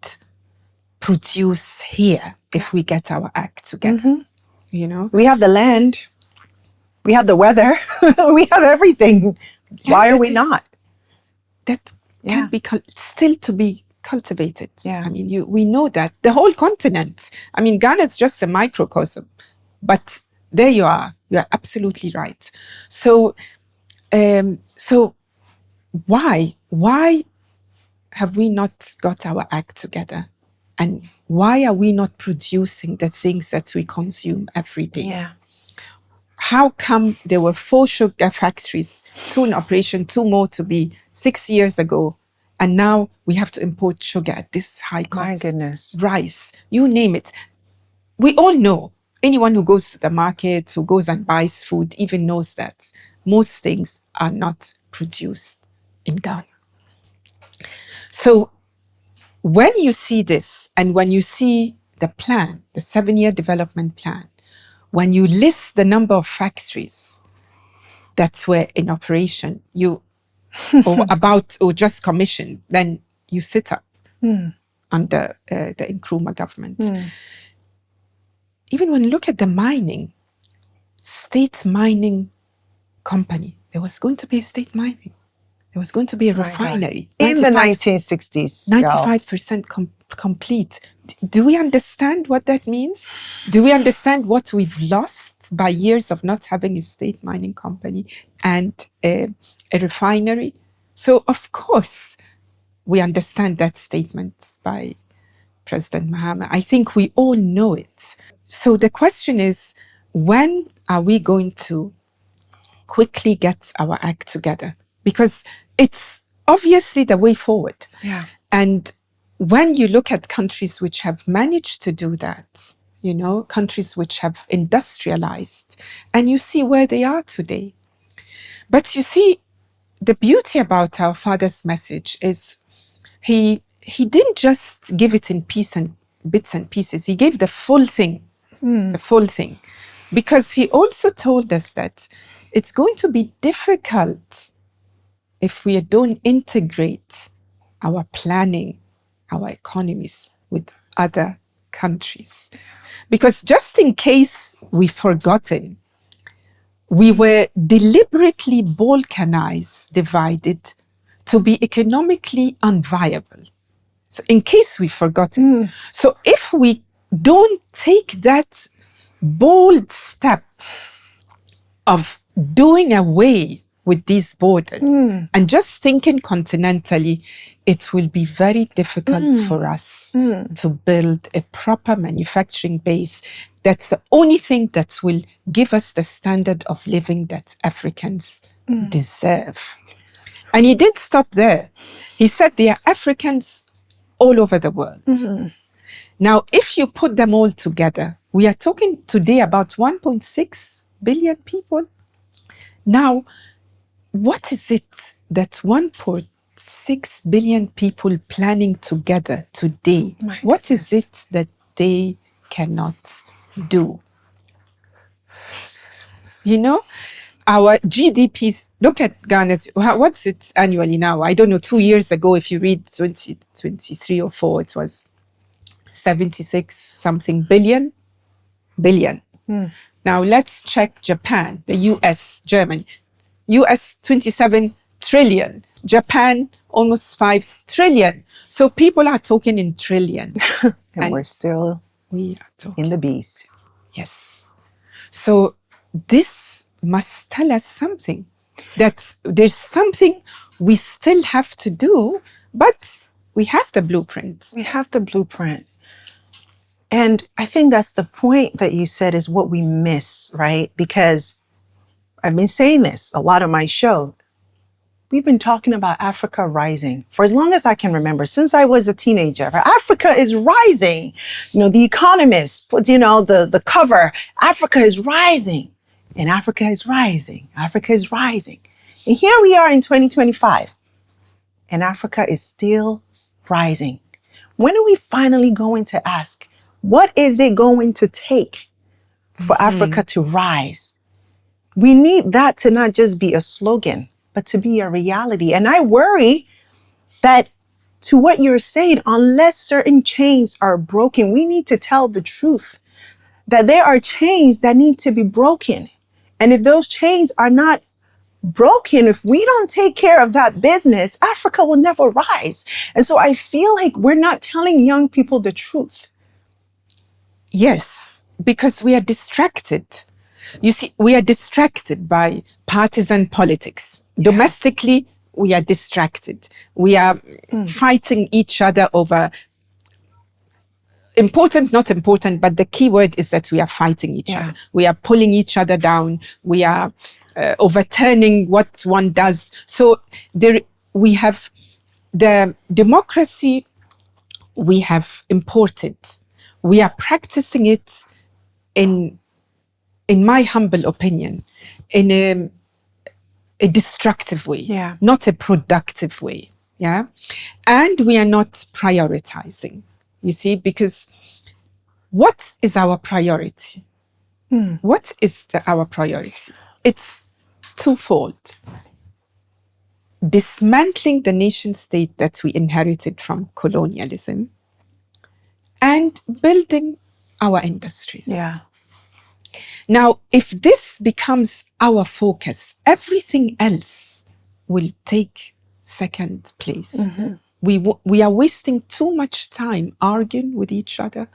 produce here if we get our act together. We have the land, we have the weather, we have everything. Why are we not? That can be still to be cultivated. Yeah. I mean, we know that the whole continent. I mean, Ghana is just a microcosm, but there you are. You are absolutely right. So why have we not got our act together? And why are we not producing the things that we consume every day? Yeah. How come there were 4 sugar factories, 2 in operation, 2 more to be 6 years ago, and now we have to import sugar at this high cost? My goodness. Rice, you name it. We all know, anyone who goes to the market, who goes and buys food, even knows that most things are not produced in Ghana. So when you see this, and when you see the plan, the 7-year development plan, when you list the number of factories that were in operation, or just commissioned, then you sit up under the Nkrumah government. Even when you look at the mining, state mining company, there was going to be a state mining. There was going to be a refinery. In the 1960s. 95% complete. Do we understand what that means? Do we understand what we've lost by years of not having a state mining company and a refinery? So, of course, we understand that statement by President Mahama. I think we all know it. So the question is, when are we going to quickly get our act together? Because it's obviously the way forward. Yeah. And when you look at countries which have managed to do that, countries which have industrialized, and you see where they are today. But you see, the beauty about our father's message is he didn't just give it in bits and pieces. He gave the full thing, because he also told us that it's going to be difficult if we don't integrate our planning, our economies with other countries. Because just in case we've forgotten, we were deliberately balkanized, divided, to be economically unviable. So in case we've forgotten. So if we don't take that bold step of doing away with these borders and just thinking continentally, it will be very difficult for us to build a proper manufacturing base. That's the only thing that will give us the standard of living that Africans deserve. And he didn't stop there. He said there are Africans all over the world. Now, if you put them all together, we are talking today about 1.6 billion people. Now, what is it that 1.6 billion people planning together today? What is it that they cannot do? Our GDPs, look at Ghana's, what's it annually now? I don't know, 2 years ago, if you read 2023 or 4, it was 76 something billion. Now let's check Japan, the US, Germany. US 27 trillion, Japan almost 5 trillion. So people are talking in trillions. and we are talking in the beast. Yes. So this must tell us something. that there's something we still have to do, but we have the blueprint. We have the blueprint. And I think that's the point that you said is what we miss, right? Because I've been saying this a lot on my show. We've been talking about Africa rising for as long as I can remember, since I was a teenager. Africa is rising. The Economist puts, the cover, Africa is rising. And Africa is rising. Africa is rising. And here we are in 2025. And Africa is still rising. When are we finally going to ask, what is it going to take for Africa to rise? We need that to not just be a slogan, but to be a reality. And I worry that, to what you're saying, unless certain chains are broken, we need to tell the truth that there are chains that need to be broken. And if those chains are not broken, if we don't take care of that business, Africa will never rise. And so I feel like we're not telling young people the truth. Yes, because we are distracted. You see, we are distracted by partisan politics. Yeah. Domestically, we are distracted. We are fighting each other over important, not important, but the key word is that we are fighting each other. We are pulling each other down. We are overturning what one does. So we have the democracy we have imported. We are practicing it in my humble opinion, in a destructive way, not a productive way. Yeah. And we are not prioritizing, you see, because what is our priority? What is our priority? It's twofold. Dismantling the nation state that we inherited from colonialism and building our industries. Yeah. Now, if this becomes our focus, everything else will take second place. We are wasting too much time arguing with each other.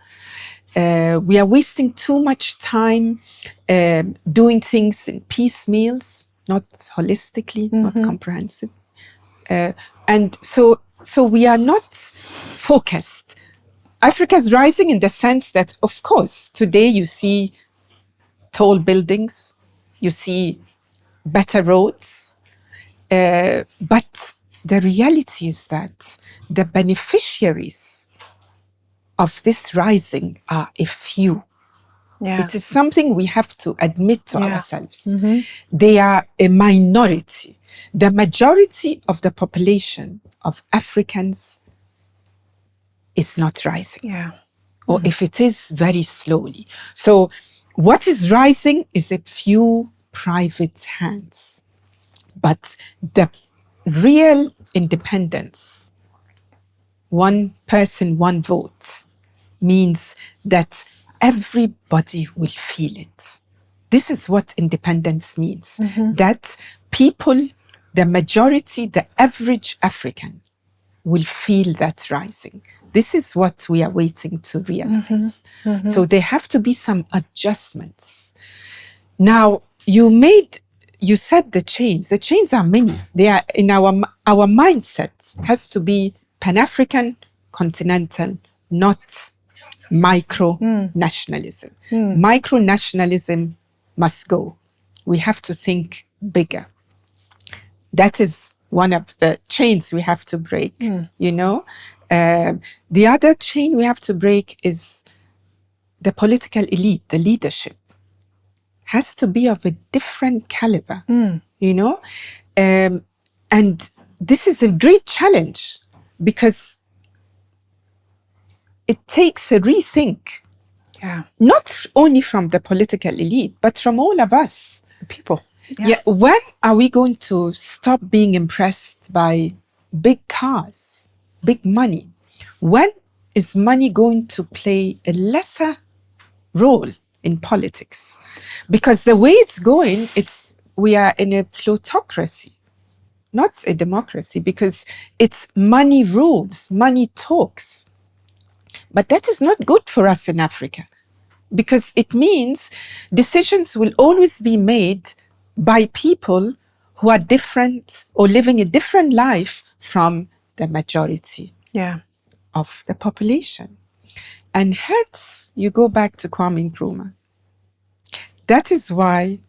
We are wasting too much time doing things in piecemeals, not holistically, not comprehensive. And so we are not focused. Africa is rising in the sense that, of course, today you see tall buildings, you see better roads, but the reality is that the beneficiaries of this rising are a few. Yeah. It is something we have to admit to ourselves. They are a minority. The majority of the population of Africans is not rising. Yeah. Or if it is, very slowly. So what is rising is a few private hands. But the real independence, one person, one vote, means that everybody will feel it. This is what independence means. That people, the majority, the average African, will feel that rising. This is what we are waiting to realize. So there have to be some adjustments. Now, you said the chains. The chains are many. They are in our mindset has to be Pan-African, continental, not micro-nationalism. Micro-nationalism must go. We have to think bigger. That is one of the chains we have to break, you know. The other chain we have to break is the political elite, the leadership. Has to be of a different caliber, you know. And this is a great challenge because it takes a rethink. Yeah. Not only from the political elite, but from all of us. People. Yeah. When are we going to stop being impressed by big cars, big money? When is money going to play a lesser role in politics? Because the way it's going, we are in a plutocracy, not a democracy, because it's money rules, money talks. But that is not good for us in Africa, because it means decisions will always be made by people who are different or living a different life from the majority of the population. And hence, you go back to Kwame Nkrumah. That is why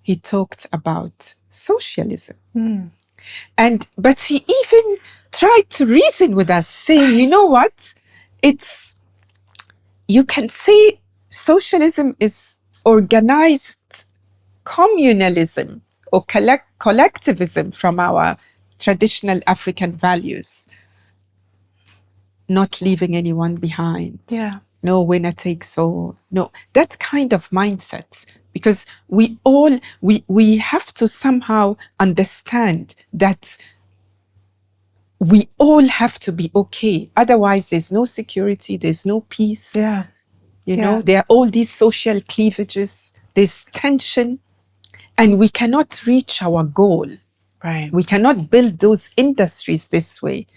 he talked about socialism. But he even tried to reason with us, saying, you know what? You can say socialism is organized communalism or collectivism from our traditional African values, not leaving anyone behind. No winner takes all. No, that kind of mindset, because we have to somehow understand that we all have to be okay. Otherwise, there's no security, there's no peace. You know, there are all these social cleavages, there's tension, and we cannot reach our goal. We cannot build those industries this way,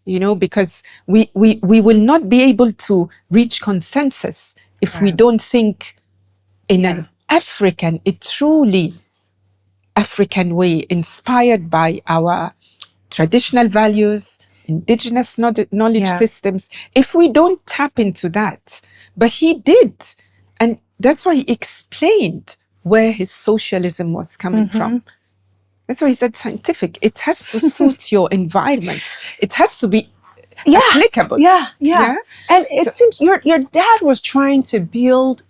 you know, because we will not be able to reach consensus if we don't think in an African, a truly African way, inspired by our traditional values, indigenous knowledge systems, if we don't tap into that. But he did. And that's why he explained where his socialism was coming from. That's why he said scientific. It has to suit your environment. It has to be applicable. And it seems your dad was trying to build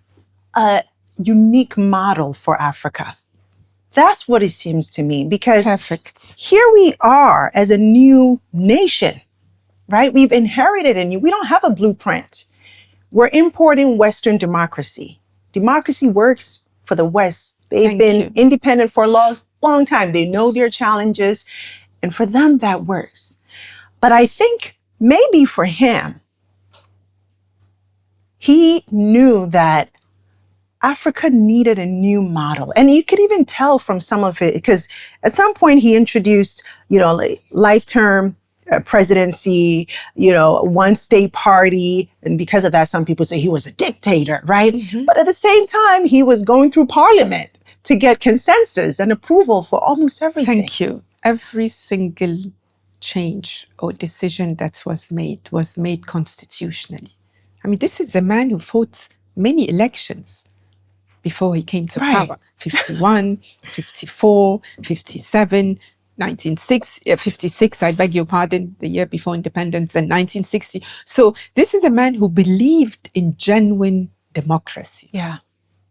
a unique model for Africa. That's what it seems to me, because here we are as a new nation, right? We've inherited and we don't have a blueprint. We're importing Western democracy. Democracy works for the West. They've been independent for a long time. They know their challenges, and for them that works. But I think maybe for him, he knew that Africa needed a new model. And you could even tell from some of it, because at some point he introduced, you know, like life-term presidency, you know, one state party. And because of that, some people say he was a dictator, right? But at the same time, he was going through parliament to get consensus and approval for almost everything. Thank you. Every single change or decision that was made constitutionally. I mean, this is a man who fought many elections before he came to power. 51, 54, 57, 56, I beg your pardon, the year before independence, and 1960. So this is a man who believed in genuine democracy.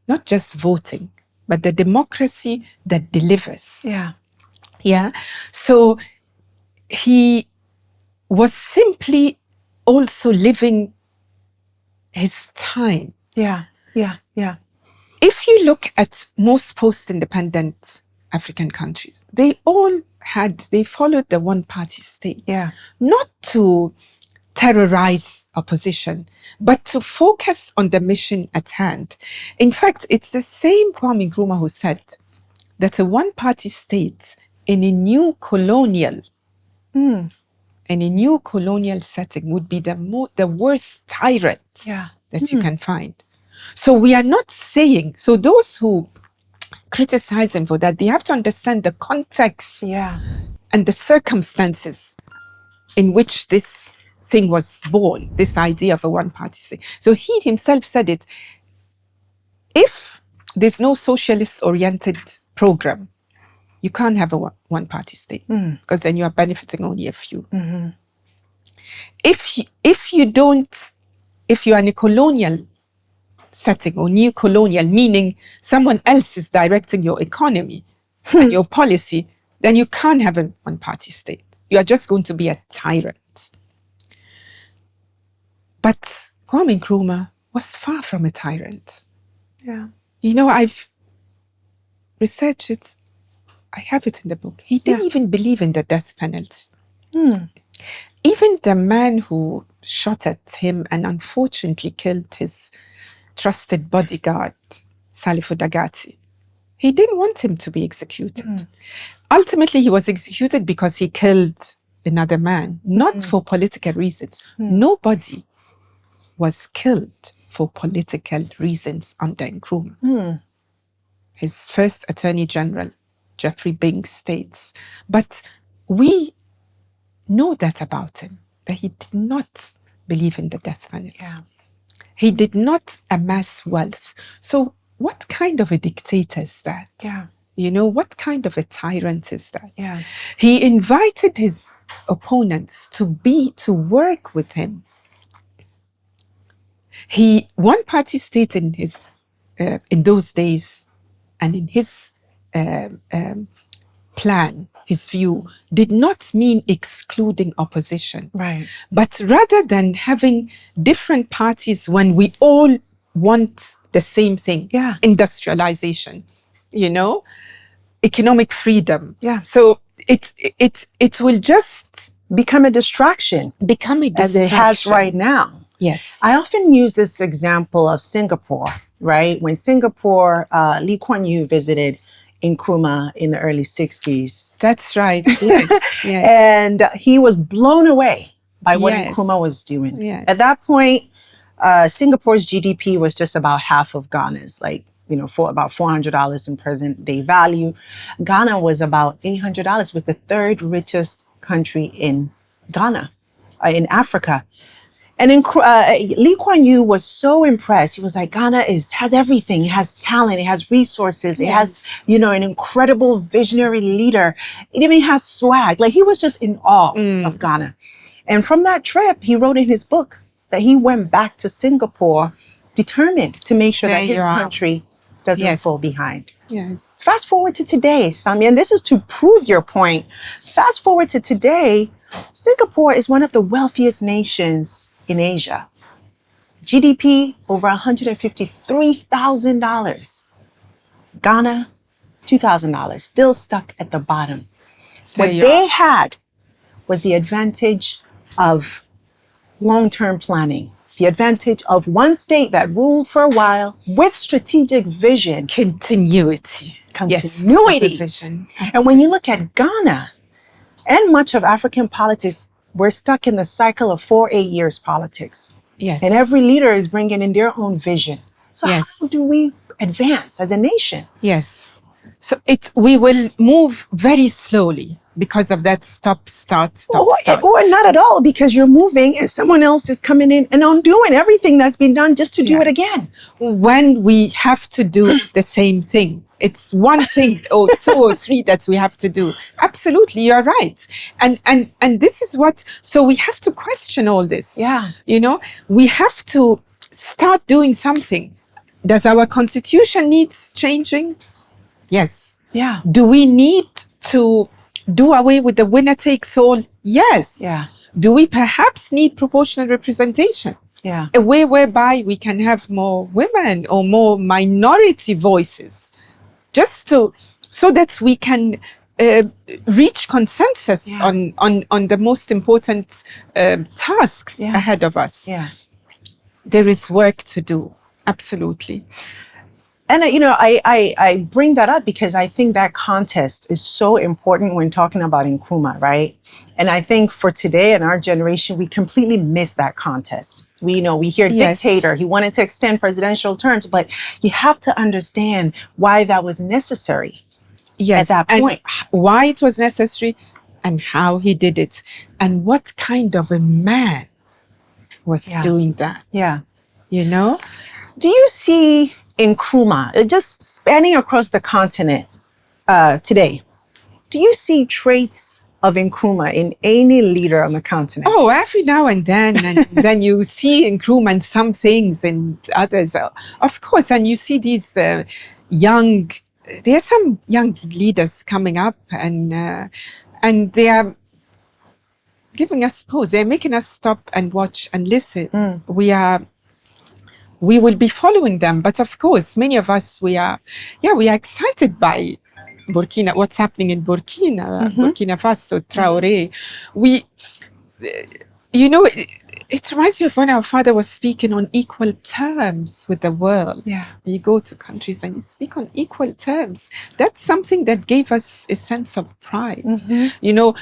Not just voting, but the democracy that delivers. So he was simply also living his time. If you look at most post-independent African countries, they followed the one-party state. Not to terrorize opposition, but to focus on the mission at hand. In fact, it's the same Kwame Nkrumah who said that a one-party state in a new colonial setting would be the worst tyrant that you can find. So we are not saying, so those who criticize him for that, they have to understand the context and the circumstances in which this thing was born, this idea of a one-party state. So he himself said it, if there's no socialist-oriented program, you can't have a one-party state, because then you are benefiting only a few. If you are in a colonial setting or new colonial, meaning someone else is directing your economy and your policy, then you can't have a one-party state. You are just going to be a tyrant. But Kwame Nkrumah was far from a tyrant. You know, I've researched it. I have it in the book. He didn't even believe in the death penalty. Even the man who shot at him and unfortunately killed his trusted bodyguard, Salifou Dagati, he didn't want him to be executed. Ultimately, he was executed because he killed another man, not for political reasons. Nobody was killed for political reasons under Nkrumah. His first Attorney General Jeffrey Bing states. But we know that about him, that he did not believe in the death penalty. Yeah. He did not amass wealth. So what kind of a dictator is that? Yeah. You know, what kind of a tyrant is that? Yeah. He invited his opponents to work with him. One party state in those days, and in his plan, his view, did not mean excluding opposition. Right. But rather than having different parties when we all want the same thing, Yeah. industrialization, you know, economic freedom. Yeah. So it will just become a distraction. As it has right now. Yes. I often use this example of Singapore, right? When Singapore, Lee Kuan Yew visited Nkrumah in the early 60s. That's right. Yes. Yes. And he was blown away by what Yes. Nkrumah was doing. Yes. At that point, Singapore's GDP was just about half of Ghana's, like, you know, for about $400 in present day value. Ghana was about $800, was the third richest country in Ghana, in Africa. And Lee Kuan Yew was so impressed. He was like, Ghana has everything. It has talent. It has resources. It has, you know, an incredible visionary leader. It even has swag. Like, he was just in awe of Ghana. And from that trip, he wrote in his book that he went back to Singapore determined to make sure that his country doesn't fall behind. Yes. Fast forward to today, Samia, and this is to prove your point. Fast forward to today, Singapore is one of the wealthiest nations in Asia. GDP over $153,000. Ghana, $2,000, still stuck at the bottom. What they had was the advantage of long-term planning, the advantage of one state that ruled for a while with strategic vision. Continuity. Continuity. Vision. And when you look at Ghana and much of African politics, we're stuck in the cycle of 4 8 years politics. Yes. And every leader is bringing in their own vision. So how Yes. do we advance as a nation? Yes. So we will move very slowly because of that stop, start. Or not at all, because you're moving and someone else is coming in and undoing everything that's been done just to do it again. When we have to do the same thing, it's one thing or two or three that we have to do. Absolutely, you're right. And this is so we have to question all this. Yeah. You know, we have to start doing something. Does our constitution need changing? Yes. Yeah. Do we need to do away with the winner takes all? Yes. Yeah. Do we perhaps need proportional representation? Yeah. A way whereby we can have more women or more minority voices, just so that we can reach consensus on the most important tasks ahead of us. Yeah. There is work to do. Absolutely. And, you know, I bring that up because I think that contest is so important when talking about Nkrumah, right? And I think for today and our generation, we completely miss that contest. We hear dictator, he wanted to extend presidential terms, but you have to understand why that was necessary at that point. Why it was necessary and how he did it. And what kind of a man was doing that. Yeah. You know? Do you see Nkrumah, just spanning across the continent today, do you see traits of Nkrumah in any leader on the continent? Oh, every now and then. And then you see Nkrumah in some things and others. Of course, and you see these there are some young leaders coming up and they are giving us pause. They're making us stop and watch and listen. We will be following them. But of course, many of us, we are excited by Burkina, what's happening in Burkina Faso, Traoré. It reminds me of when our father was speaking on equal terms with the world. Yeah. You go to countries and you speak on equal terms. That's something that gave us a sense of pride. You know,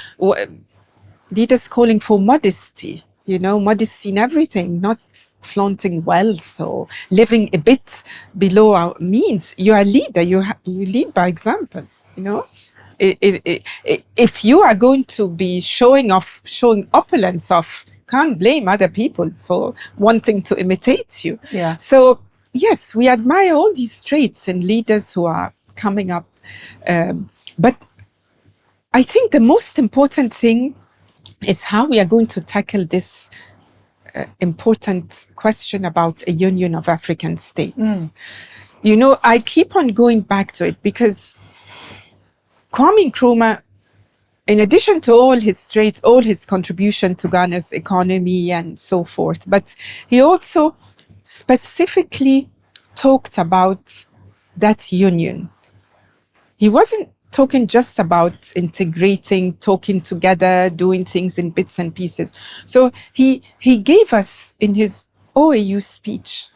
leaders calling for modesty. You know, modesty in everything, not flaunting wealth or living a bit below our means. You are a leader. You lead by example, you know? if you are going to be showing opulence off, can't blame other people for wanting to imitate you. Yeah. So yes, we admire all these traits in leaders who are coming up. But I think the most important thing is how we are going to tackle this important question about a union of African states. You know, I keep on going back to it because Kwame Nkrumah, in addition to all his traits, all his contribution to Ghana's economy and so forth, but he also specifically talked about that union. He wasn't talking just about integrating, talking together, doing things in bits and pieces. So he gave us in his OAU speech,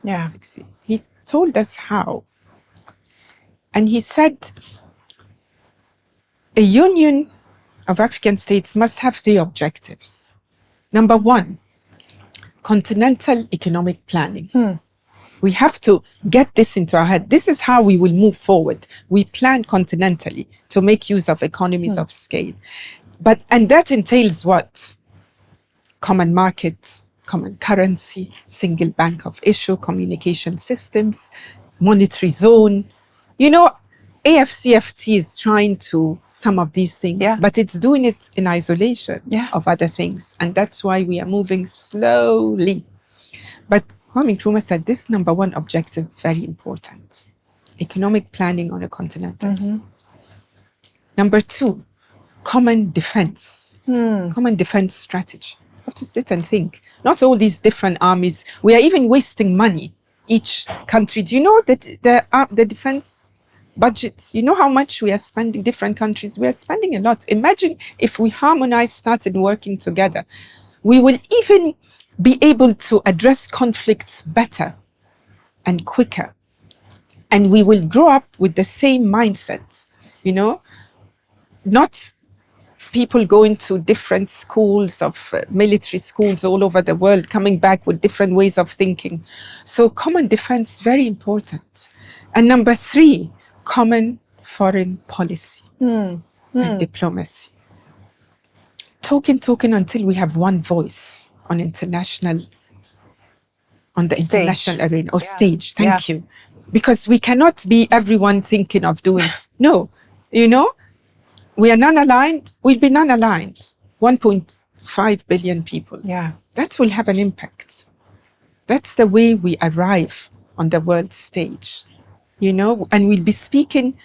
he told us how. And he said, a union of African states must have three objectives. Number one, continental economic planning. We have to get this into our head. This is how we will move forward. We plan continentally to make use of economies of scale. And that entails what? Common markets, common currency, single bank of issue, communication systems, monetary zone. You know, AFCFT is trying to some of these things, but it's doing it in isolation of other things. And that's why we are moving slowly. But Kwame Nkrumah said this number one objective, very important. Economic planning on a continental state. Number two, common defense. Common defense strategy. You have to sit and think. Not all these different armies. We are even wasting money. Each country. Do you know that the defense budgets, you know how much we are spending, different countries? We are spending a lot. Imagine if we started working together. We will even be able to address conflicts better and quicker. And we will grow up with the same mindsets, you know, not people going to different schools of military schools all over the world, coming back with different ways of thinking. So common defense, very important. And number three, common foreign policy and diplomacy. Talking until we have one voice on the international arena or stage. Thank you. Because we cannot be everyone thinking of doing. No, you know, we are non-aligned. We'll be non-aligned. 1.5 billion people. Yeah. That will have an impact. That's the way we arrive on the world stage, you know, and we'll be speaking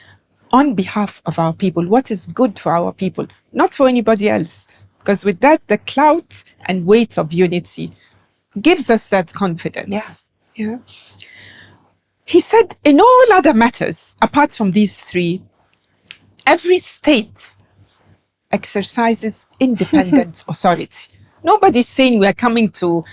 on behalf of our people, what is good for our people, not for anybody else. Because with that, the clout and weight of unity gives us that confidence. Yeah. He said, in all other matters, apart from these three, every state exercises independent authority. Nobody's saying we are coming to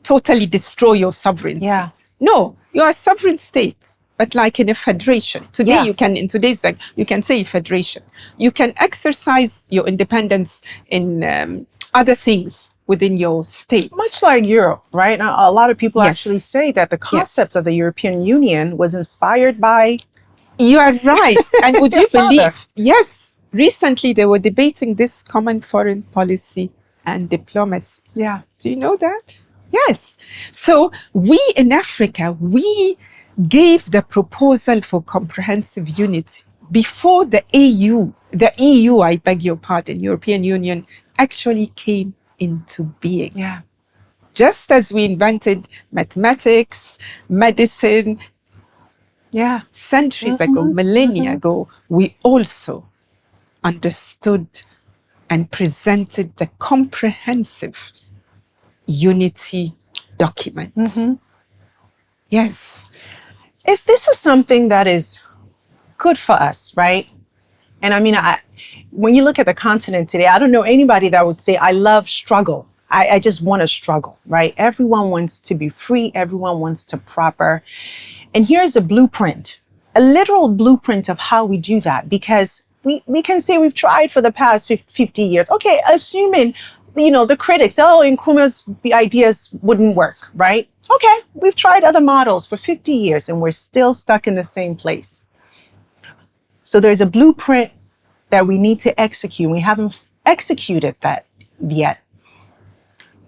totally destroy your sovereignty. Yeah. No, you are a sovereign state. But like in a federation, today you can, in today's like, you can say federation. You can exercise your independence in other things within your state. Much like Europe, right? A lot of people actually say that the concept of the European Union was inspired by... You are right. And would you believe? Yes. Recently, they were debating this common foreign policy and diplomacy. Yeah. Do you know that? Yes. So we in Africa, we gave the proposal for comprehensive unity before the EU, I beg your pardon, European Union, actually came into being. Yeah. Just as we invented mathematics, medicine, centuries ago, millennia ago, we also understood and presented the comprehensive unity document. Yes. If this is something that is good for us, right? And I mean, when you look at the continent today, I don't know anybody that would say, I love struggle. I just want to struggle, right? Everyone wants to be free. Everyone wants to prosper. And here's a blueprint, a literal blueprint of how we do that, because we can say we've tried for the past 50 years. Okay, assuming, you know, the critics, Nkrumah's ideas wouldn't work, right? Okay, we've tried other models for 50 years and we're still stuck in the same place. So there's a blueprint that we need to execute. We haven't executed that yet.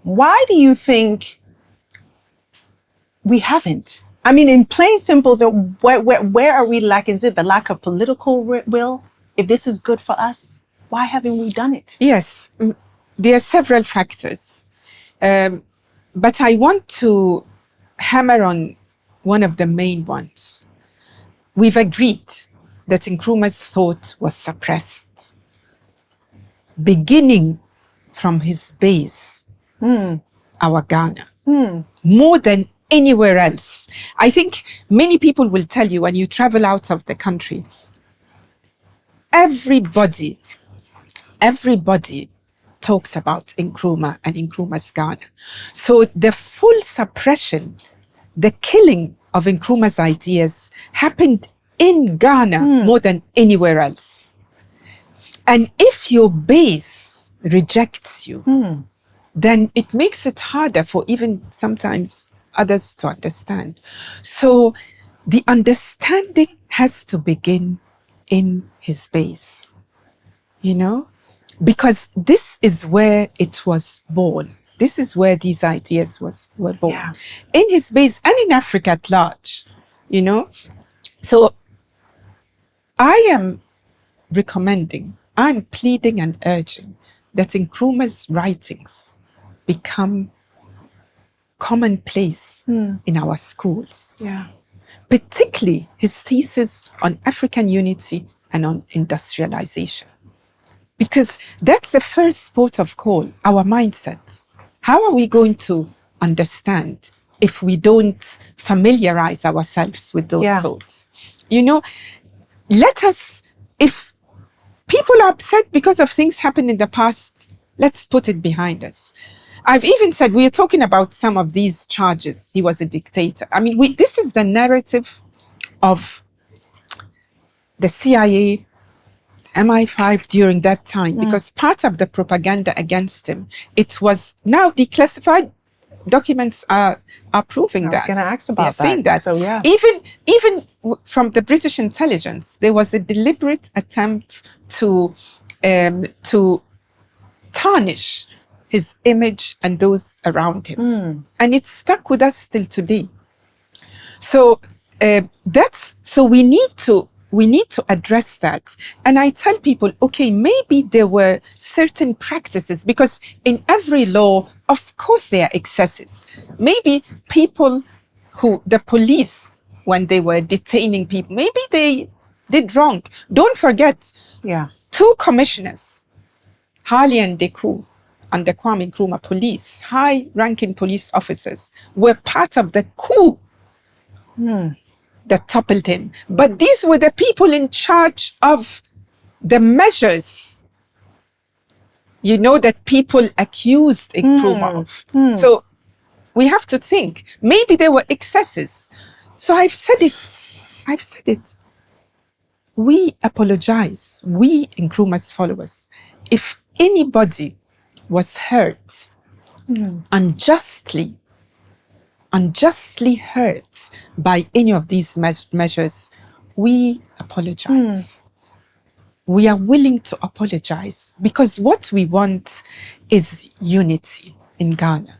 Why do you think we haven't? I mean, in plain simple, where are we lacking? Is it the lack of political will? If this is good for us, why haven't we done it? Yes, there are several factors. But I want to hammer on one of the main ones. We've agreed that Nkrumah's thought was suppressed, beginning from his base, our Ghana, more than anywhere else. I think many people will tell you when you travel out of the country, everybody talks about Nkrumah and Nkrumah's Ghana. So the full suppression, the killing of Nkrumah's ideas happened in Ghana more than anywhere else. And if your base rejects you, then it makes it harder for even sometimes others to understand. So the understanding has to begin in his base, you know, because this is where it was born. This is where these ideas were born. Yeah. In his base and in Africa at large, you know. So I am recommending, I'm pleading and urging that Nkrumah's writings become commonplace in our schools. Yeah. Particularly his thesis on African unity and on industrialization. Because that's the first port of call, our mindsets. How are we going to understand if we don't familiarize ourselves with those thoughts? You know, let us, if people are upset because of things happened in the past, let's put it behind us. I've even said, we are talking about some of these charges. He was a dictator. I mean, this is the narrative of the CIA, MI5 during that time, because part of the propaganda against him, it was now declassified documents are proving that. I was going to ask about that. Saying that. So, yeah. Even from the British intelligence, there was a deliberate attempt to tarnish his image and those around him. And it's stuck with us till today. So so we need to address that. And I tell people, okay, maybe there were certain practices, because in every law, of course, there are excesses. Maybe the police, when they were detaining people, maybe they did wrong. Don't forget, 2 commissioners, Harley and Deku, and the Kwame Nkrumah police, high-ranking police officers, were part of the coup that toppled him. But these were the people in charge of the measures, you know, that people accused Nkrumah of. So we have to think, maybe there were excesses. So I've said it. We apologize, we Nkrumah's followers, if anybody was hurt, unjustly hurt by any of these measures, we apologize. We are willing to apologize, because what we want is unity in Ghana.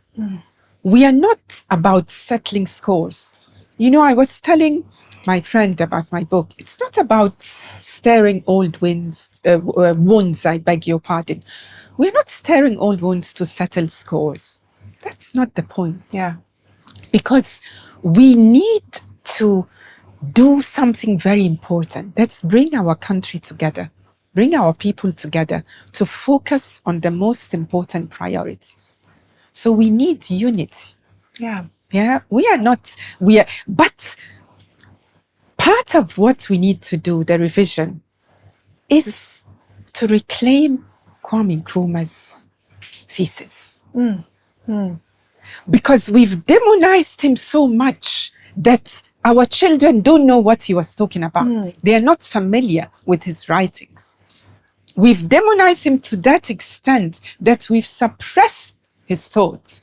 We are not about settling scores. You know, I was telling my friend about my book. It's not about stirring old wounds, I beg your pardon. We're not stirring old wounds to settle scores. That's not the point. Yeah. Because we need to do something very important. Let's bring our country together, bring our people together to focus on the most important priorities. So we need unity. Yeah. Yeah. But part of what we need to do, the revision, is to reclaim Kwame Nkrumah's thesis. Because we've demonized him so much that our children don't know what he was talking about. They are not familiar with his writings. We've demonized him to that extent that we've suppressed his thoughts.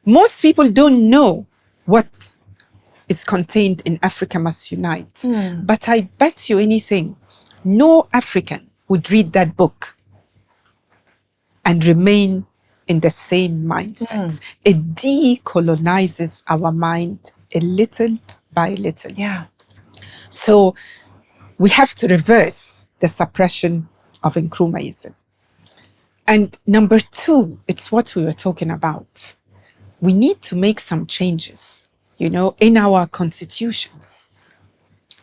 Most people don't know what is contained in Africa Must Unite. But I bet you anything, No African would read that book and remain in the same mindset. It decolonizes our mind a little by little. Yeah. So we have to reverse the suppression of Nkrumahism. And number two, it's what we were talking about. We need to make some changes, in our constitutions.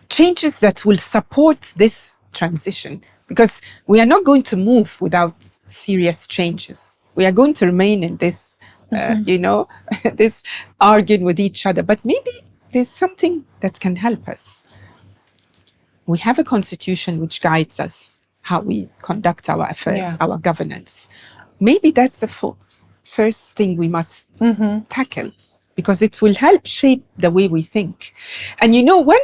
Changes that will support this transition, because we are not going to move without serious changes. We are going to remain in this, this arguing with each other. But maybe there's something that can help us. We have a constitution which guides us, how we conduct our affairs, our governance. Maybe that's the first thing we must tackle, because it will help shape the way we think. And when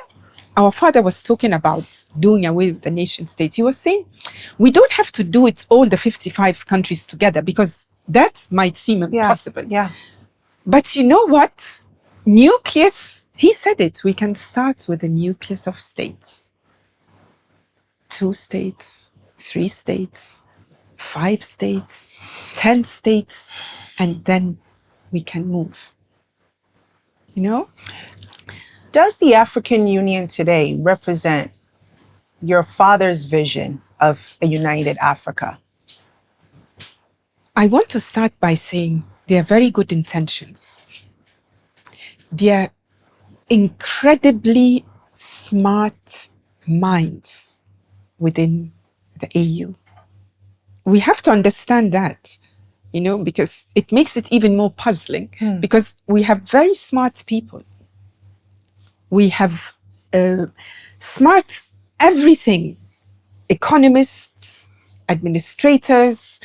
our father was talking about doing away with the nation state, he was saying, we don't have to do it all the 55 countries together, because that might seem impossible. Yeah. But you know what? Nucleus, he said it, we can start with a nucleus of states. 2 states, 3 states, 5 states, 10 states, and then we can move. Does the African Union today represent your father's vision of a united Africa? I want to start by saying they are very good intentions. They are incredibly smart minds within the AU. We have to understand that, because it makes it even more puzzling, because we have very smart people. We have smart everything, economists, administrators,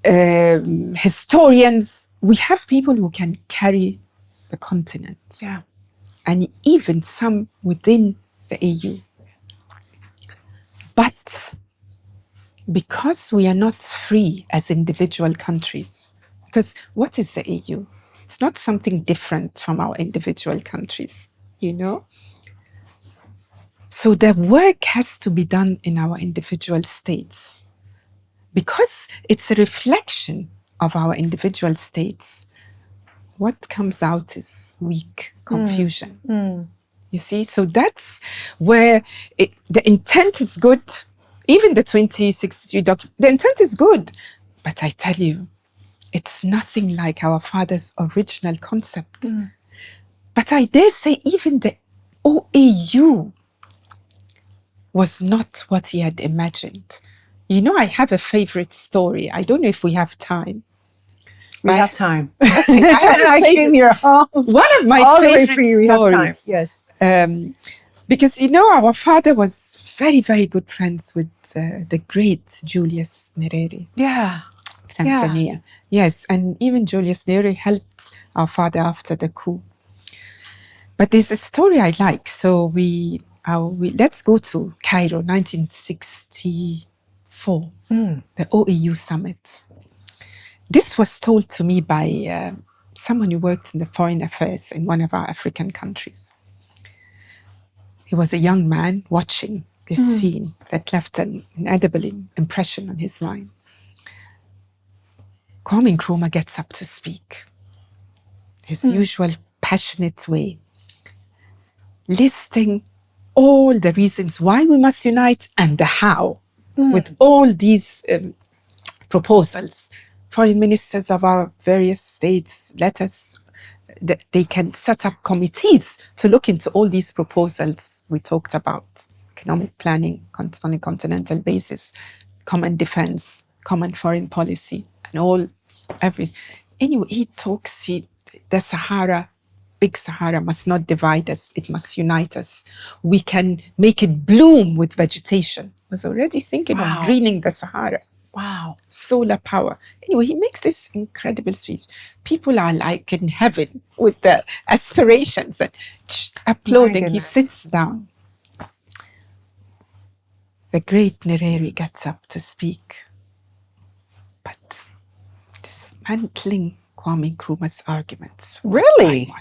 historians. We have people who can carry the continent. Yeah. And even some within the AU. But because we are not free as individual countries, because what is the AU? It's not something different from our individual countries, So the work has to be done in our individual states. Because it's a reflection of our individual states, what comes out is weak confusion. You see, so that's where the intent is good. Even the 2063 document, the intent is good. But I tell you, it's nothing like our father's original concepts. But I dare say even the OAU was not what he had imagined. I have a favorite story. I don't know if we have time. We have time. Okay, I came here all, one of my all favorite the way for you. We stories. have time. Yes. Because, our father was very, very good friends with the great Julius Nyerere. Yeah. Tanzania. Yeah. Yes, and even Julius Nyerere helped our father after the coup. But there's a story I like. So let's go to Cairo, 1964, the OAU summit. This was told to me by someone who worked in the foreign affairs in one of our African countries. He was a young man watching this scene that left an inedible impression on his mind. Kwame Nkrumah gets up to speak, his usual passionate way, listing all the reasons why we must unite and the how, with all these proposals. Foreign ministers of our various states let us, they can set up committees to look into all these proposals we talked about: economic planning on a continental basis, common defense, common foreign policy, and everything. Anyway, he talks, the Sahara, big Sahara must not divide us, it must unite us. We can make it bloom with vegetation. I was already thinking of greening the Sahara. Wow. Solar power. Anyway, he makes this incredible speech. People are like in heaven with the aspirations and applauding. He sits down. The great Nyerere gets up to speak. But dismantling Kwame Nkrumah's arguments. Really?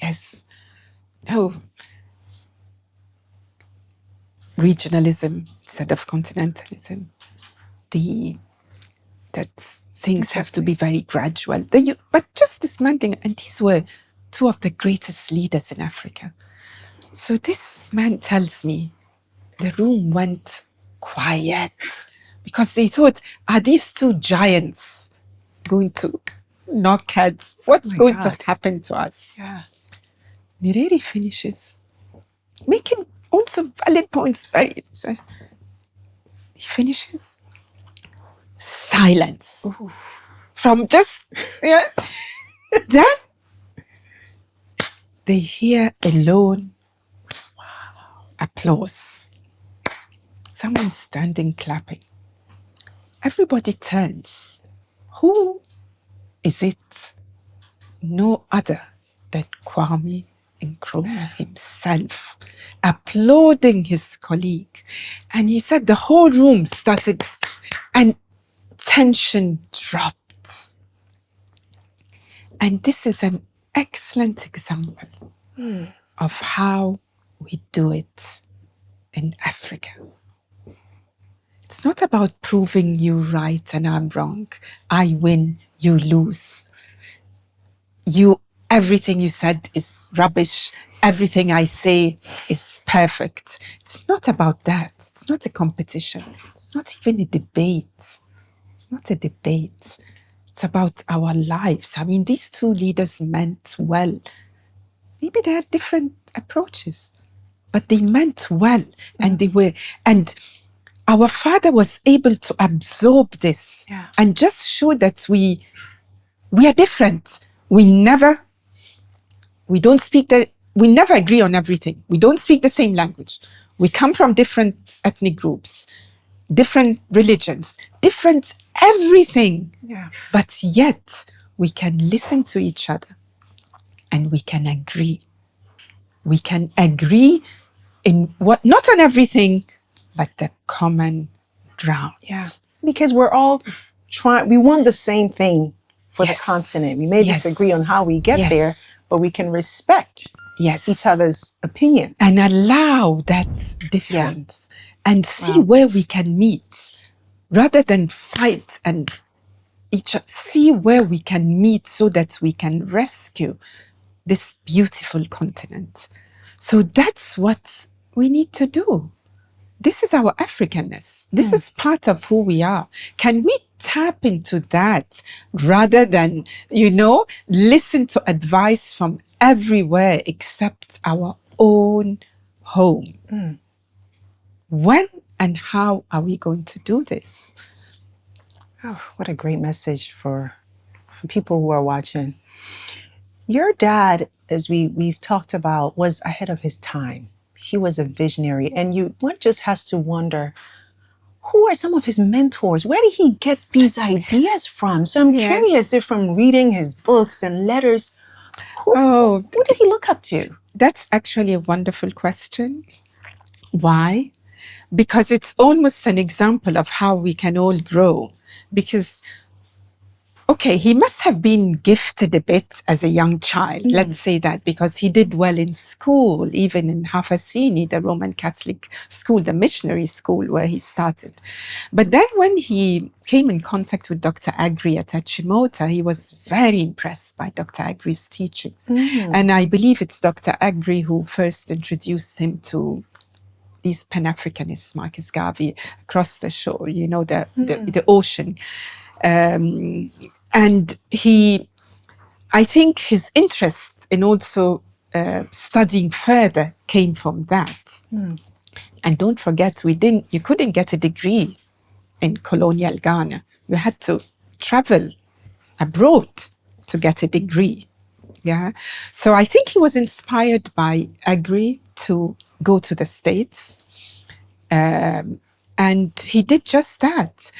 Yes. No. regionalism instead of continentalism, that things have to be very gradual. But just dismantling, and these were two of the greatest leaders in Africa. So this man tells me the room went quiet because they thought, are these two giants going to knock heads? What's going to happen to us? Yeah. Nyerere finishes making also valid points. He finishes silence. Ooh. From just, then they hear alone applause. Someone standing clapping. Everybody turns. Who is it? No other than Kwame Nkrumah himself, applauding his colleague. And he said the whole room started, and tension dropped. And this is an excellent example of how we do it in Africa. It's not about proving you right and I'm wrong. I win, you lose. Everything you said is rubbish. Everything I say is perfect. It's not about that. It's not a competition. It's not even a debate. It's not a debate. It's about our lives. I mean, these two leaders meant well. Maybe they had different approaches, but they meant well. And our father was able to absorb this and just show that we are different. We never agree on everything. We don't speak the same language. We come from different ethnic groups, different religions, different everything. Yeah. But yet we can listen to each other and we can agree. We can agree in not on everything, but the common ground. Yeah. Because we're all we want the same thing for the continent. We may disagree on how we get there, but we can respect each other's opinions. And allow that difference and see where we can meet rather than fight and see where we can meet so that we can rescue this beautiful continent. So that's what we need to do. This is our Africanness. This is part of who we are. Can we tap into that rather than, listen to advice from everywhere except our own home? When and how are we going to do this? Oh, what a great message for people who are watching. Your dad, as we've talked about, was ahead of his time. He was a visionary. And one just has to wonder, who are some of his mentors? Where did he get these ideas from? So I'm curious if from reading his books and letters, who did he look up to? That's actually a wonderful question. Why? Because it's almost an example of how we can all grow. Because, he must have been gifted a bit as a young child, let's say that, because he did well in school, even in Hafasini, the Roman Catholic school, the missionary school where he started. But then when he came in contact with Dr. Agri at Achimota, he was very impressed by Dr. Agri's teachings. And I believe it's Dr. Agri who first introduced him to these Pan-Africanists, Marcus Garvey, across the shore, the ocean. And I think his interest in also studying further came from that. And don't forget, you couldn't get a degree in colonial Ghana. You had to travel abroad to get a degree. Yeah. So I think he was inspired by Agri to go to the States. And he did just that.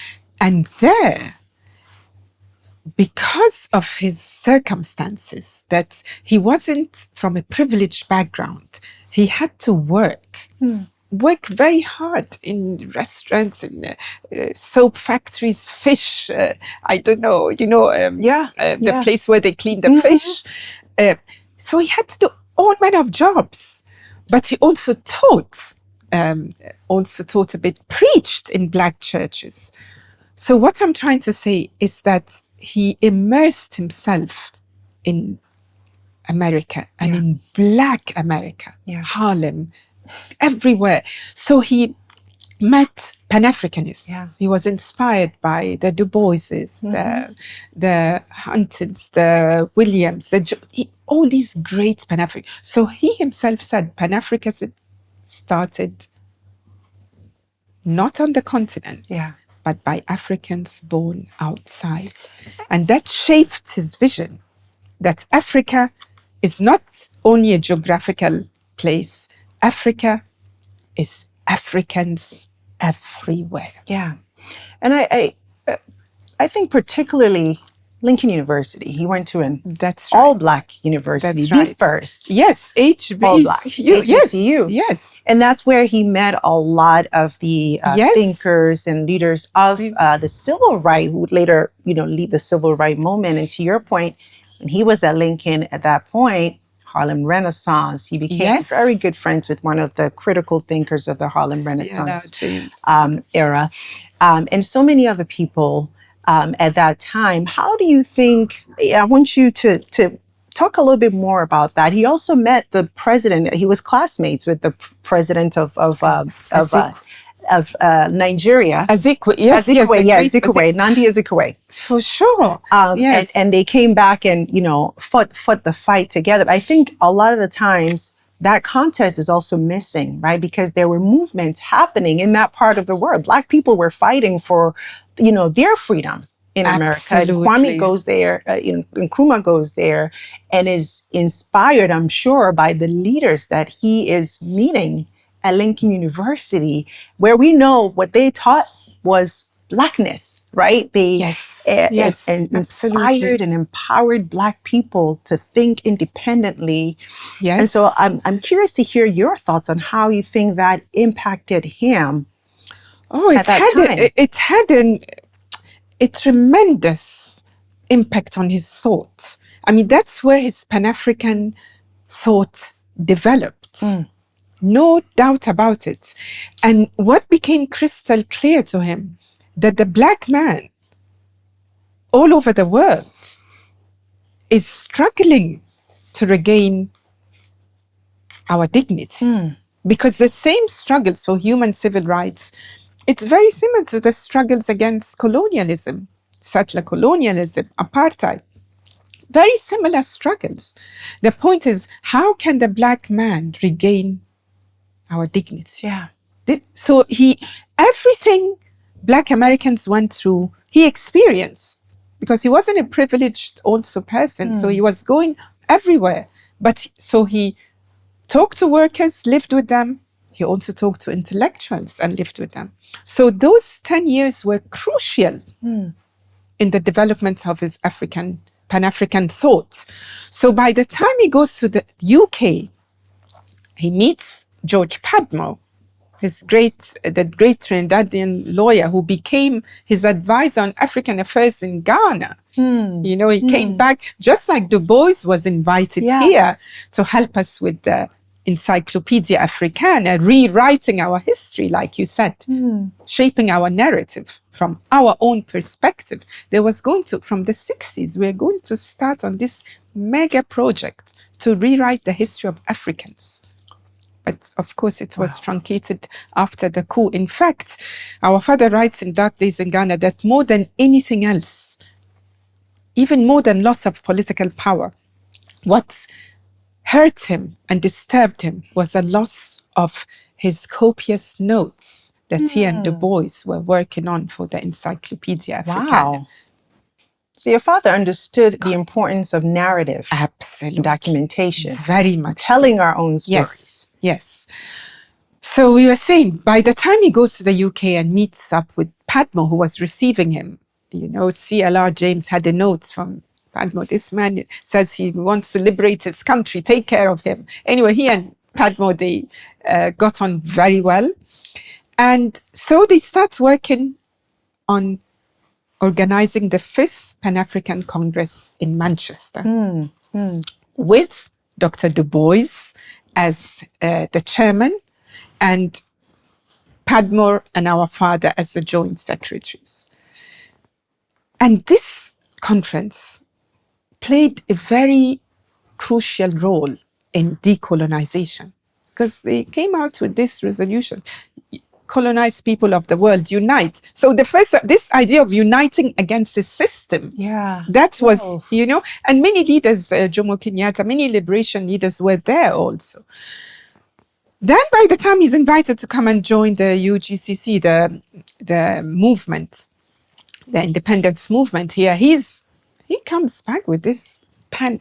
And there, because of his circumstances, that he wasn't from a privileged background, he had to work very hard in restaurants, in soap factories, fish, the place where they clean the fish. So he had to do all manner of jobs, but he also taught also taught a bit, preached in Black churches. So what I'm trying to say is that he immersed himself in America and in Black America, Harlem, everywhere. So he met Pan-Africanists. He was inspired by the Du Boises, the Huntons, the Williams, all these great Pan-Africans. So he himself said Pan-Africanism started not on the continent, but by Africans born outside. And that shaped his vision that Africa is not only a geographical place. Africa is Africans everywhere. Yeah. And I think particularly Lincoln University, he went to an all-Black university, the first. Yes, HBCU. Yes. And that's where he met a lot of the thinkers and leaders of the civil rights, who would later, lead the civil rights movement. And to your point, when he was at Lincoln at that point, Harlem Renaissance, he became very good friends with one of the critical thinkers of the Harlem Renaissance era, and so many other people at that time. How do you think, I want you to talk a little bit more about that. He also met the president, he was classmates with the president of Nigeria. Azikiwe, Azikiwe, Nnamdi Azikiwe. For sure. And they came back and, fought the fight together. I think a lot of the times that contest is also missing, right? Because there were movements happening in that part of the world. Black people were fighting for, their freedom in America. Kwame goes there, Nkrumah goes there and is inspired, I'm sure, by the leaders that he is meeting at Lincoln University, where we know what they taught was Blackness, right? They inspired and empowered Black people to think independently. Yes. And so I'm curious to hear your thoughts on how you think that impacted him. It had a tremendous impact on his thought. I mean, that's where his Pan-African thought developed. No doubt about it. And what became crystal clear to him, that the Black man all over the world is struggling to regain our dignity. Because the same struggles for human civil rights, it's very similar to the struggles against colonialism, settler colonialism, apartheid. Very similar struggles. The point is, how can the Black man regain our dignity? So everything Black Americans went through, he experienced, because he wasn't a privileged also person. So he was going everywhere. But so he talked to workers, lived with them. He also talked to intellectuals and lived with them. So those 10 years were crucial in the development of his Pan-African thought. So by the time he goes to the UK, he meets George Padmore, the great Trinidadian lawyer who became his advisor on African affairs in Ghana. He came back, just like Du Bois was invited here to help us with the Encyclopedia Africana, rewriting our history, like you said, shaping our narrative from our own perspective. From the 60s, we're going to start on this mega project to rewrite the history of Africans. But of course, it was truncated after the coup. In fact, our father writes in Dark Days in Ghana that more than anything else, even more than loss of political power, what hurt him and disturbed him was the loss of his copious notes that he and Du Bois were working on for the Encyclopedia Africana. Wow. So your father understood the importance of narrative. Absolutely. Documentation. Very much. Telling our own stories. Yes. So we were saying, by the time he goes to the UK and meets up with Padmore, who was receiving him, CLR James had a note from Padmore. This man says he wants to liberate his country, take care of him. Anyway, he and Padmore, they got on very well. And so they start working on organizing the 5th Pan-African Congress in Manchester with Dr. Du Bois as the chairman, and Padmore and our father as the joint secretaries. And this conference played a very crucial role in decolonization, because they came out with this resolution: colonized people of the world, unite. So this idea of uniting against the system, that was, and many leaders, Jomo Kenyatta, many liberation leaders were there also. Then by the time he's invited to come and join the UGCC, the movement, the independence movement here, he comes back with this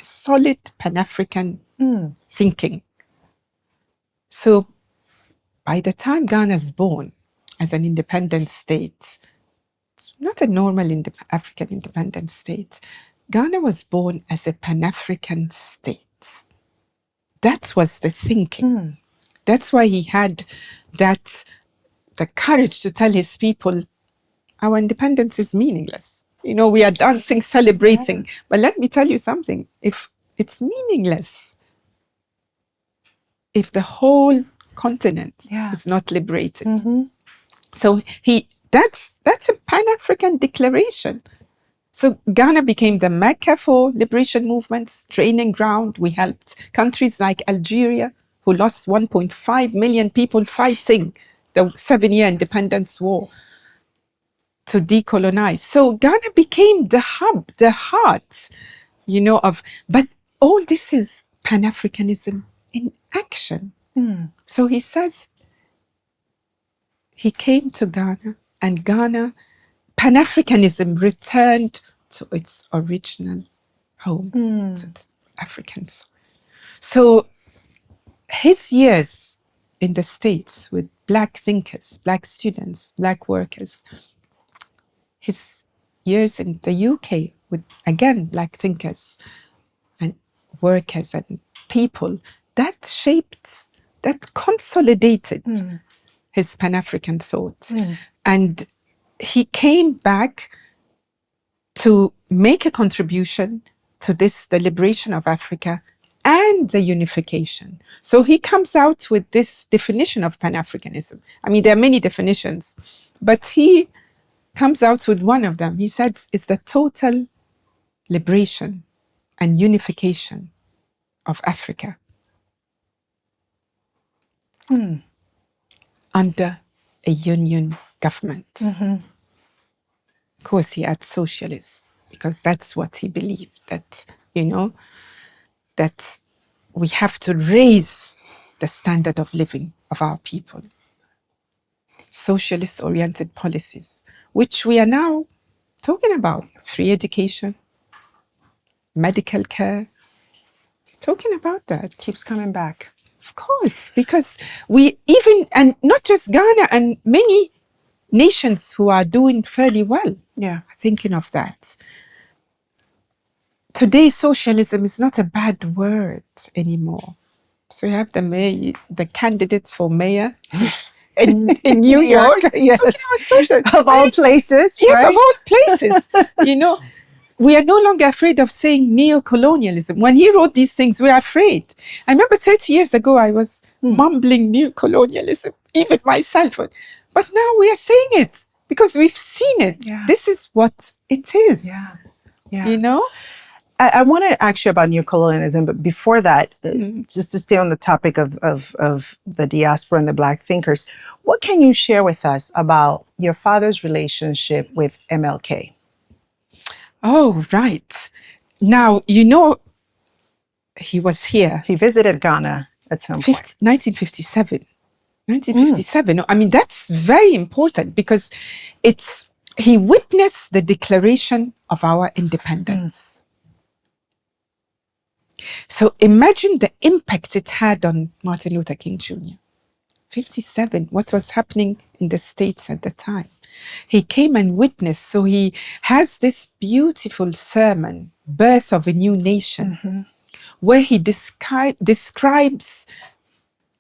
solid Pan-African thinking. So by the time Ghana's born as an independent state, it's not a normal African independent state. Ghana was born as a Pan-African state. That was the thinking. That's why he had the courage to tell his people, our independence is meaningless. We are dancing, celebrating. But let me tell you something. If it's meaningless, if the whole continent is not liberated. So that's a Pan-African declaration. So Ghana became the Mecca for liberation movements, training ground. We helped countries like Algeria, who lost 1.5 million people fighting the 7-year independence war, to decolonize. So Ghana became the hub, the heart, but all this is Pan-Africanism in action. So he says he came to Ghana, and Ghana, Pan-Africanism returned to its original home, to its Africans. So his years in the States with Black thinkers, Black students, Black workers, his years in the UK with, again, Black thinkers and workers and people, that shaped, that consolidated his Pan-African thought. And he came back to make a contribution to the liberation of Africa and the unification. So he comes out with this definition of Pan-Africanism. I mean, there are many definitions, but he comes out with one of them. He says it's the total liberation and unification of Africa under a union government. Of course, he adds socialist, because that's what he believed, that, that we have to raise the standard of living of our people. Socialist-oriented policies, which we are now talking about: free education, medical care, talking about that. Keeps coming back. Of course, because and not just Ghana, and many nations who are doing fairly well, thinking of that. Today, socialism is not a bad word anymore. So you have the candidates for mayor in New York, of all places. Yes, right? of all places. We are no longer afraid of saying neocolonialism. When he wrote these things, we are afraid. I remember 30 years ago, I was mumbling neocolonialism, even myself. But now we are saying it because we've seen it. This is what it is. I want to ask you about neocolonialism, but before that, just to stay on the topic of the diaspora and the Black thinkers, what can you share with us about your father's relationship with MLK? Oh, right. Now, he was here. He visited Ghana at some point. 1957. 1957. I mean, that's very important, because he witnessed the declaration of our independence. So imagine the impact it had on Martin Luther King Jr. 57, what was happening in the States at the time. He came and witnessed. So he has this beautiful sermon, Birth of a New Nation, where he describes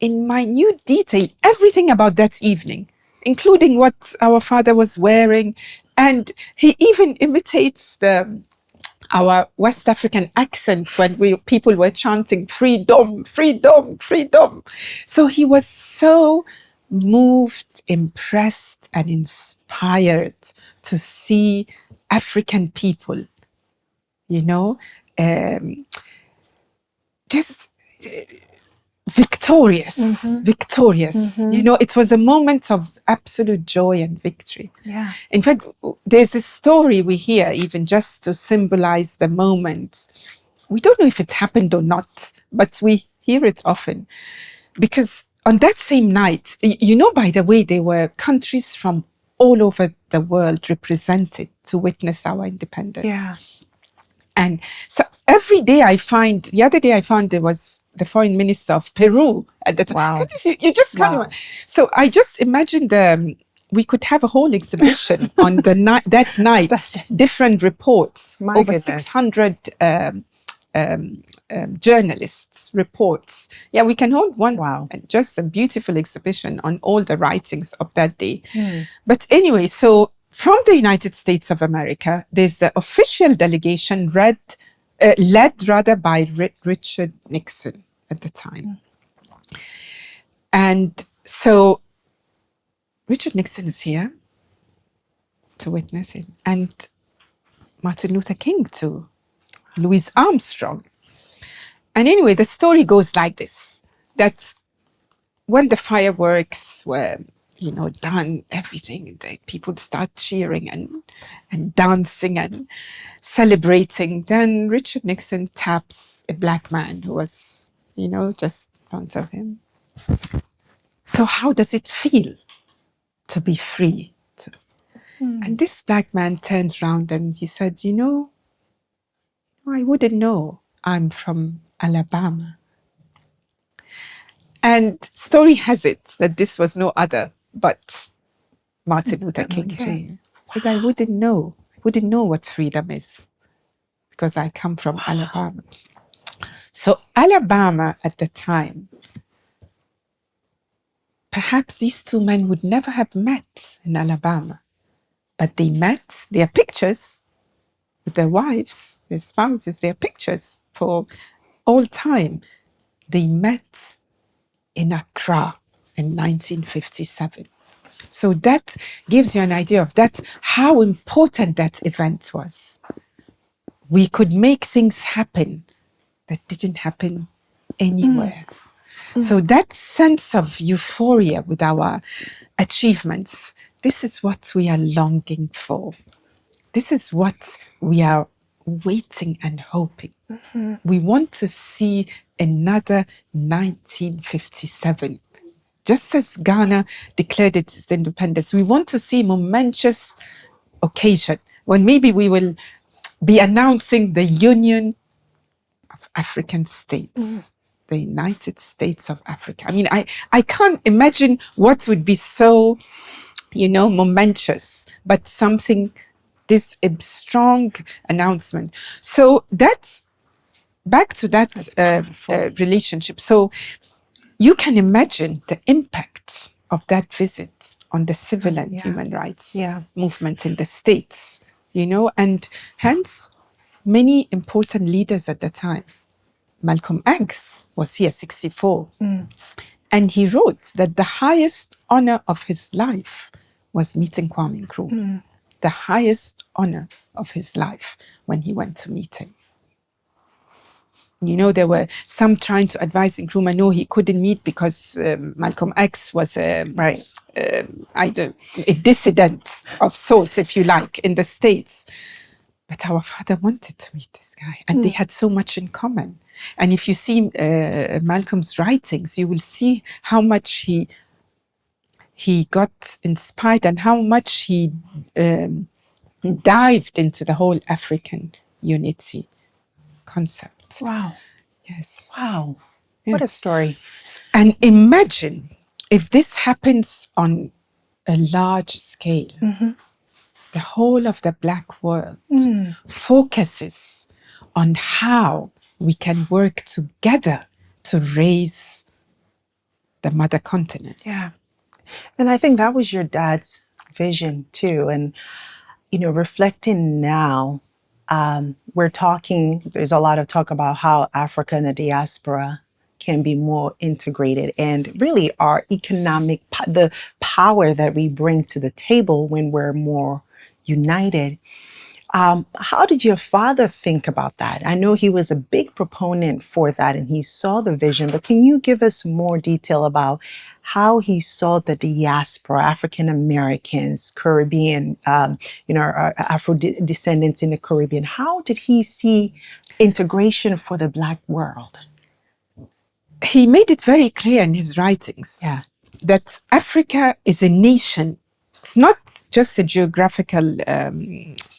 in minute detail everything about that evening, including what our father was wearing. And he even imitates our West African accents when people were chanting freedom, freedom, freedom. So he was so moved, impressed, and inspired to see African people, you know, just victorious. You know, it was a moment of absolute joy and victory. Yeah. In fact, there's a story we hear, even just to symbolize the moment. We don't know if it happened or not, but we hear it often. Because on that same night, you know, by the way, there were countries from all over the world represented to witness our independence. Yeah. And so every day the other day I found there was the foreign minister of Peru at the time. Wow. You just kind of, so I just imagined we could have a whole exhibition on that night, different reports, over 600 journalists, reports. Yeah, we can hold one, just a beautiful exhibition on all the writings of that day. But anyway, so from the United States of America, there's the official delegation led by Richard Nixon at the time. And so Richard Nixon is here to witness it, and Martin Luther King too, Louis Armstrong. And anyway, the story goes like this, that when the fireworks were, you know, done, everything, people start cheering and dancing and celebrating. Then Richard Nixon taps a black man who was, you know, just in front of him. So how does it feel to be free? And this black man turns around and he said, you know, I wouldn't know. I'm from Alabama. And story has it that this was no other but Martin Luther King Jr. Said, I wouldn't know what freedom is because I come from Alabama. So Alabama at the time, perhaps these two men would never have met in Alabama, but they met, their pictures with their wives, their spouses, their pictures for all time. They met in Accra in 1957. So that gives you an idea of that, how important that event was. We could make things happen that didn't happen anywhere. So that sense of euphoria with our achievements, this is what we are longing for. This is what we are waiting and hoping. We want to see another 1957. Just as Ghana declared its independence, we want to see a momentous occasion when maybe we will be announcing the Union of African States, the United States of Africa. I mean, I can't imagine what would be so, you know, momentous, but something, this strong announcement. So that's back to that relationship. So you can imagine the impact of that visit on the civil and human rights movement in the States, you know, and hence many important leaders at the time. Malcolm X was here, 64. And he wrote that the highest honor of his life was meeting Kwame Nkrumah. The highest honor of his life when he went to meet him. You know, there were some trying to advise Nkrumah, no, he couldn't meet because Malcolm X was a dissident of sorts, if you like, in the States. But our father wanted to meet this guy, and they had so much in common. And if you see Malcolm's writings, you will see how much he got inspired and how much he dived into the whole African unity concept. Wow. Yes. Wow. Yes. What a story. And imagine if this happens on a large scale. The whole of the Black world focuses on how we can work together to raise the mother continent. Yeah. And I think that was your dad's vision too. And, you know, reflecting now, there's a lot of talk about how Africa and the diaspora can be more integrated, and really our economic, the power that we bring to the table when we're more united. How did your father think about that? I know he was a big proponent for that and he saw the vision, but can you give us more detail about how he saw the diaspora, African Americans, Caribbean, Afro descendants in the Caribbean? How did he see integration for the Black world? He made it very clear in his writings that Africa is a nation. It's not just a geographical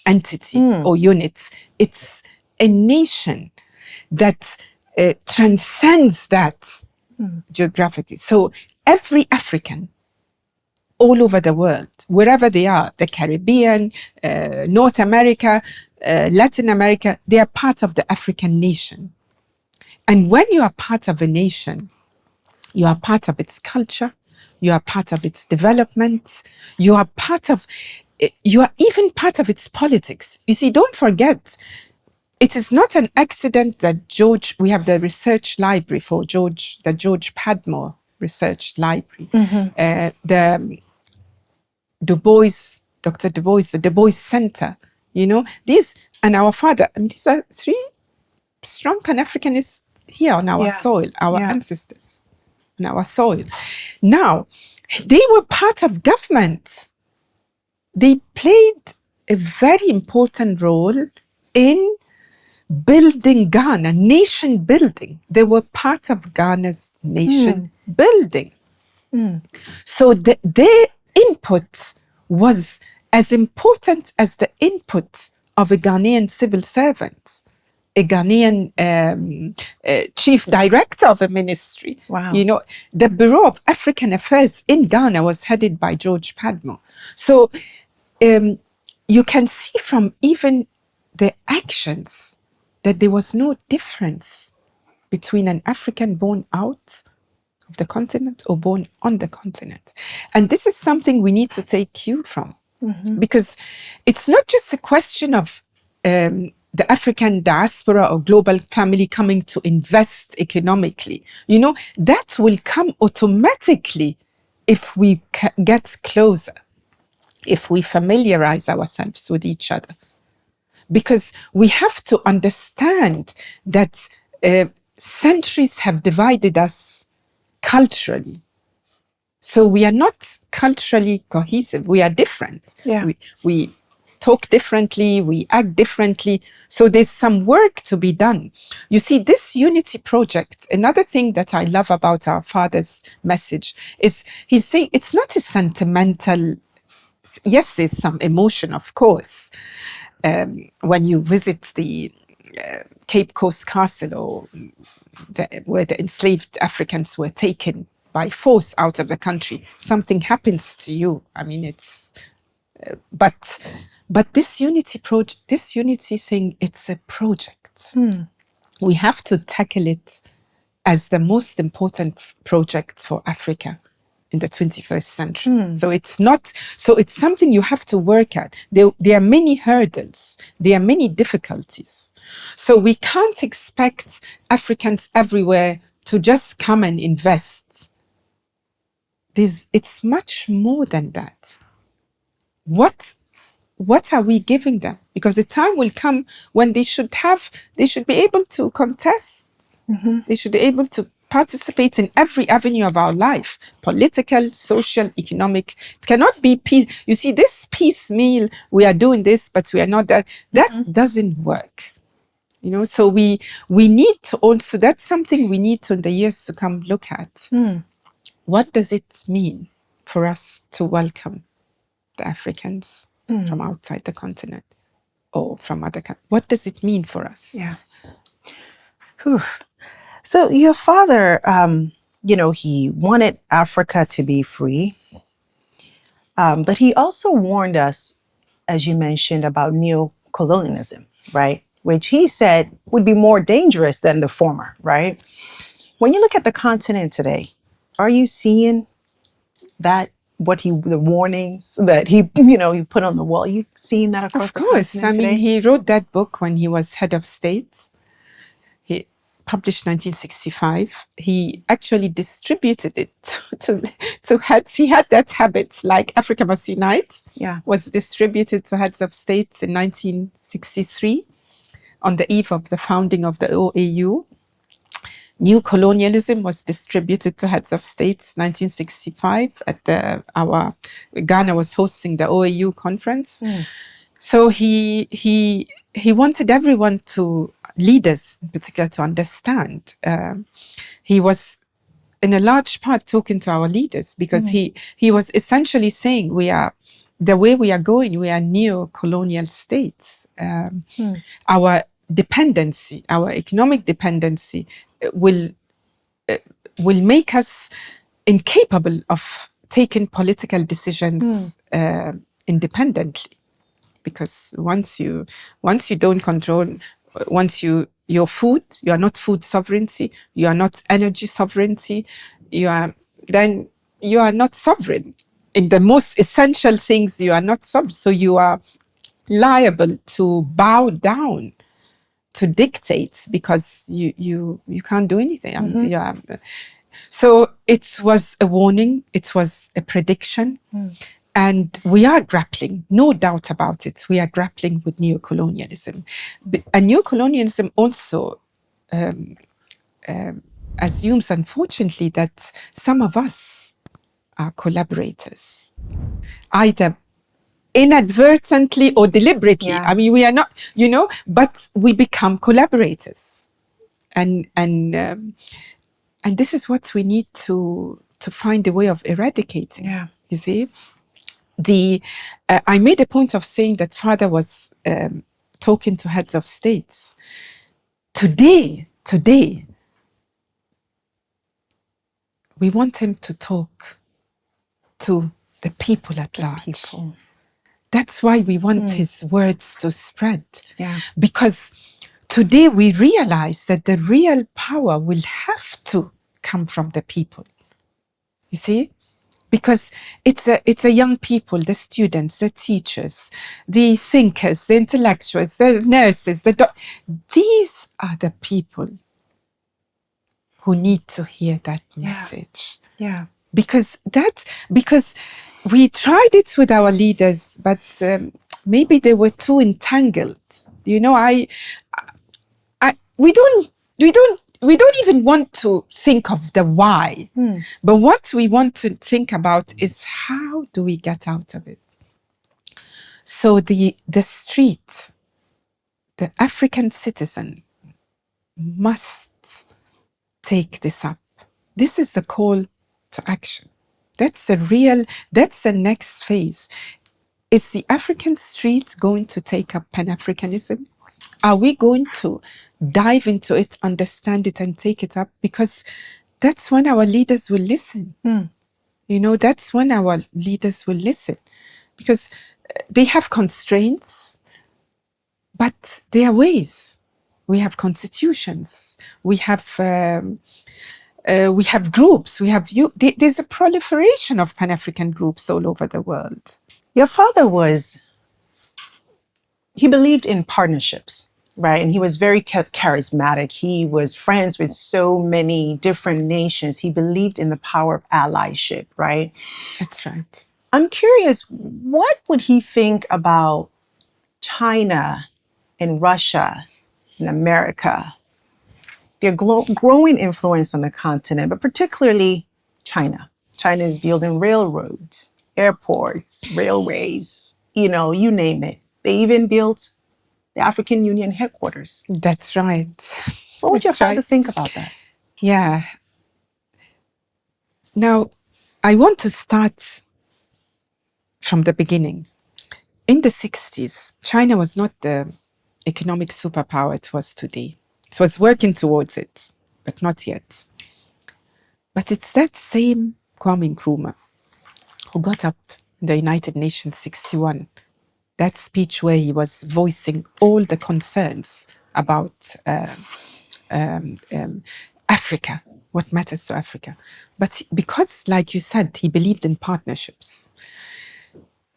entity or unit. It's a nation that transcends that geographically. So every African all over the world, wherever they are, the Caribbean, North America, Latin America, they are part of the African nation. And when you are part of a nation, you are part of its culture, you are part of its development, you are even part of its politics. You see, don't forget, it is not an accident that we have the research library for the George Padmore Research Library. The Dr. Du Bois, the Du Bois Center, these, and our father, these are three strong Pan-Africanists here on our soil, our ancestors on our soil. Now, they were part of government. They played a very important role in building Ghana, nation building. They were part of Ghana's nation building. So their input was as important as the input of a Ghanaian civil servant, a Ghanaian chief director of a ministry. Wow. The Bureau of African Affairs in Ghana was headed by George Padmore. So you can see from even the actions that there was no difference between an African born out of the continent or born on the continent. And this is something we need to take cue from, because it's not just a question of the African diaspora or global family coming to invest economically. That will come automatically if we get closer, if we familiarize ourselves with each other. Because we have to understand that centuries have divided us culturally. So we are not culturally cohesive. We are different. Yeah. We talk differently, we act differently. So there's some work to be done. You see, this unity project, another thing that I love about our father's message is he's saying it's not a sentimental, yes, there's some emotion, of course. When you visit the Cape Coast Castle, or where the enslaved Africans were taken by force out of the country, something happens to you. It's, but this unity thing, it's a project. We have to tackle it as the most important project for Africa in the 21st century. So it's something you have to work at. There are many hurdles. There are many difficulties. So we can't expect Africans everywhere to just come and invest. It's much more than that. What are we giving them? Because the time will come when they should be able to contest. They should be able to participate in every avenue of our life, political, social, economic. It cannot be peace. You see, this piecemeal, we are doing this, but we are not that. That doesn't work. So we need to also, that's something we need to, in the years to come, look at. What does it mean for us to welcome the Africans from outside the continent or from other countries? What does it mean for us? Yeah. Whew. So your father, he wanted Africa to be free, but he also warned us, as you mentioned, about neocolonialism, right? Which he said would be more dangerous than the former, right? When you look at the continent today, are you seeing that, the warnings that he put on the wall? Are you seeing that across the continent today? He wrote that book when he was head of state. published 1965. He actually distributed it to heads. He had that habit, like Africa Must Unite, was distributed to heads of states in 1963 on the eve of the founding of the OAU. Neocolonialism was distributed to heads of states 1965 at Ghana was hosting the OAU conference. So he wanted everyone leaders in particular, to understand. He was in a large part talking to our leaders, because he was essentially saying, the way we are going, we are neo-colonial states. Our dependency, our economic dependency will make us incapable of taking political decisions independently. Because once you don't control, your food, you are not food sovereignty, you are not energy sovereignty, you are not sovereign. In the most essential things, you are not sovereign. So you are liable to bow down to dictates, because you can't do anything. I mean, so it was a warning, it was a prediction. And we are grappling, no doubt about it, we are grappling with neocolonialism. And neocolonialism also assumes, unfortunately, that some of us are collaborators, either inadvertently or deliberately. I mean, we are not, but we become collaborators. And this is what we need to find a way of eradicating. You see? I made a point of saying that father was talking to heads of states. Today, we want him to talk to the people at large. That's why we want his words to spread. Because today we realize that the real power will have to come from the people. You see? Because it's a young people, the students, the teachers, the thinkers, the intellectuals, the nurses, these are the people who need to hear that message. Because we tried it with our leaders, but maybe they were too entangled. We don't even want to think of the why. But what we want to think about is, how do we get out of it? So the street, the African citizen must take this up. This is the call to action. That's the next phase. Is the African street going to take up Pan-Africanism? Are we going to dive into it, understand it, and take it up? Because that's when our leaders will listen. That's when our leaders will listen. Because they have constraints, but there are ways. We have constitutions. We have groups. There's a proliferation of Pan-African groups all over the world. Your father he believed in partnerships, right? And he was very charismatic. He was friends with so many different nations. He believed in the power of allyship, right? That's right. I'm curious, what would he think about China and Russia and America, their growing influence on the continent, but particularly China? China is building railroads, airports, railways, you name it. They even built the African Union headquarters. That's right. What would your father think about that? Yeah. Now, I want to start from the beginning. In the 60s, China was not the economic superpower it was today. It was working towards it, but not yet. But it's that same Kwame Nkrumah who got up in the United Nations 61, that speech where he was voicing all the concerns about Africa, what matters to Africa. But because, like you said, he believed in partnerships,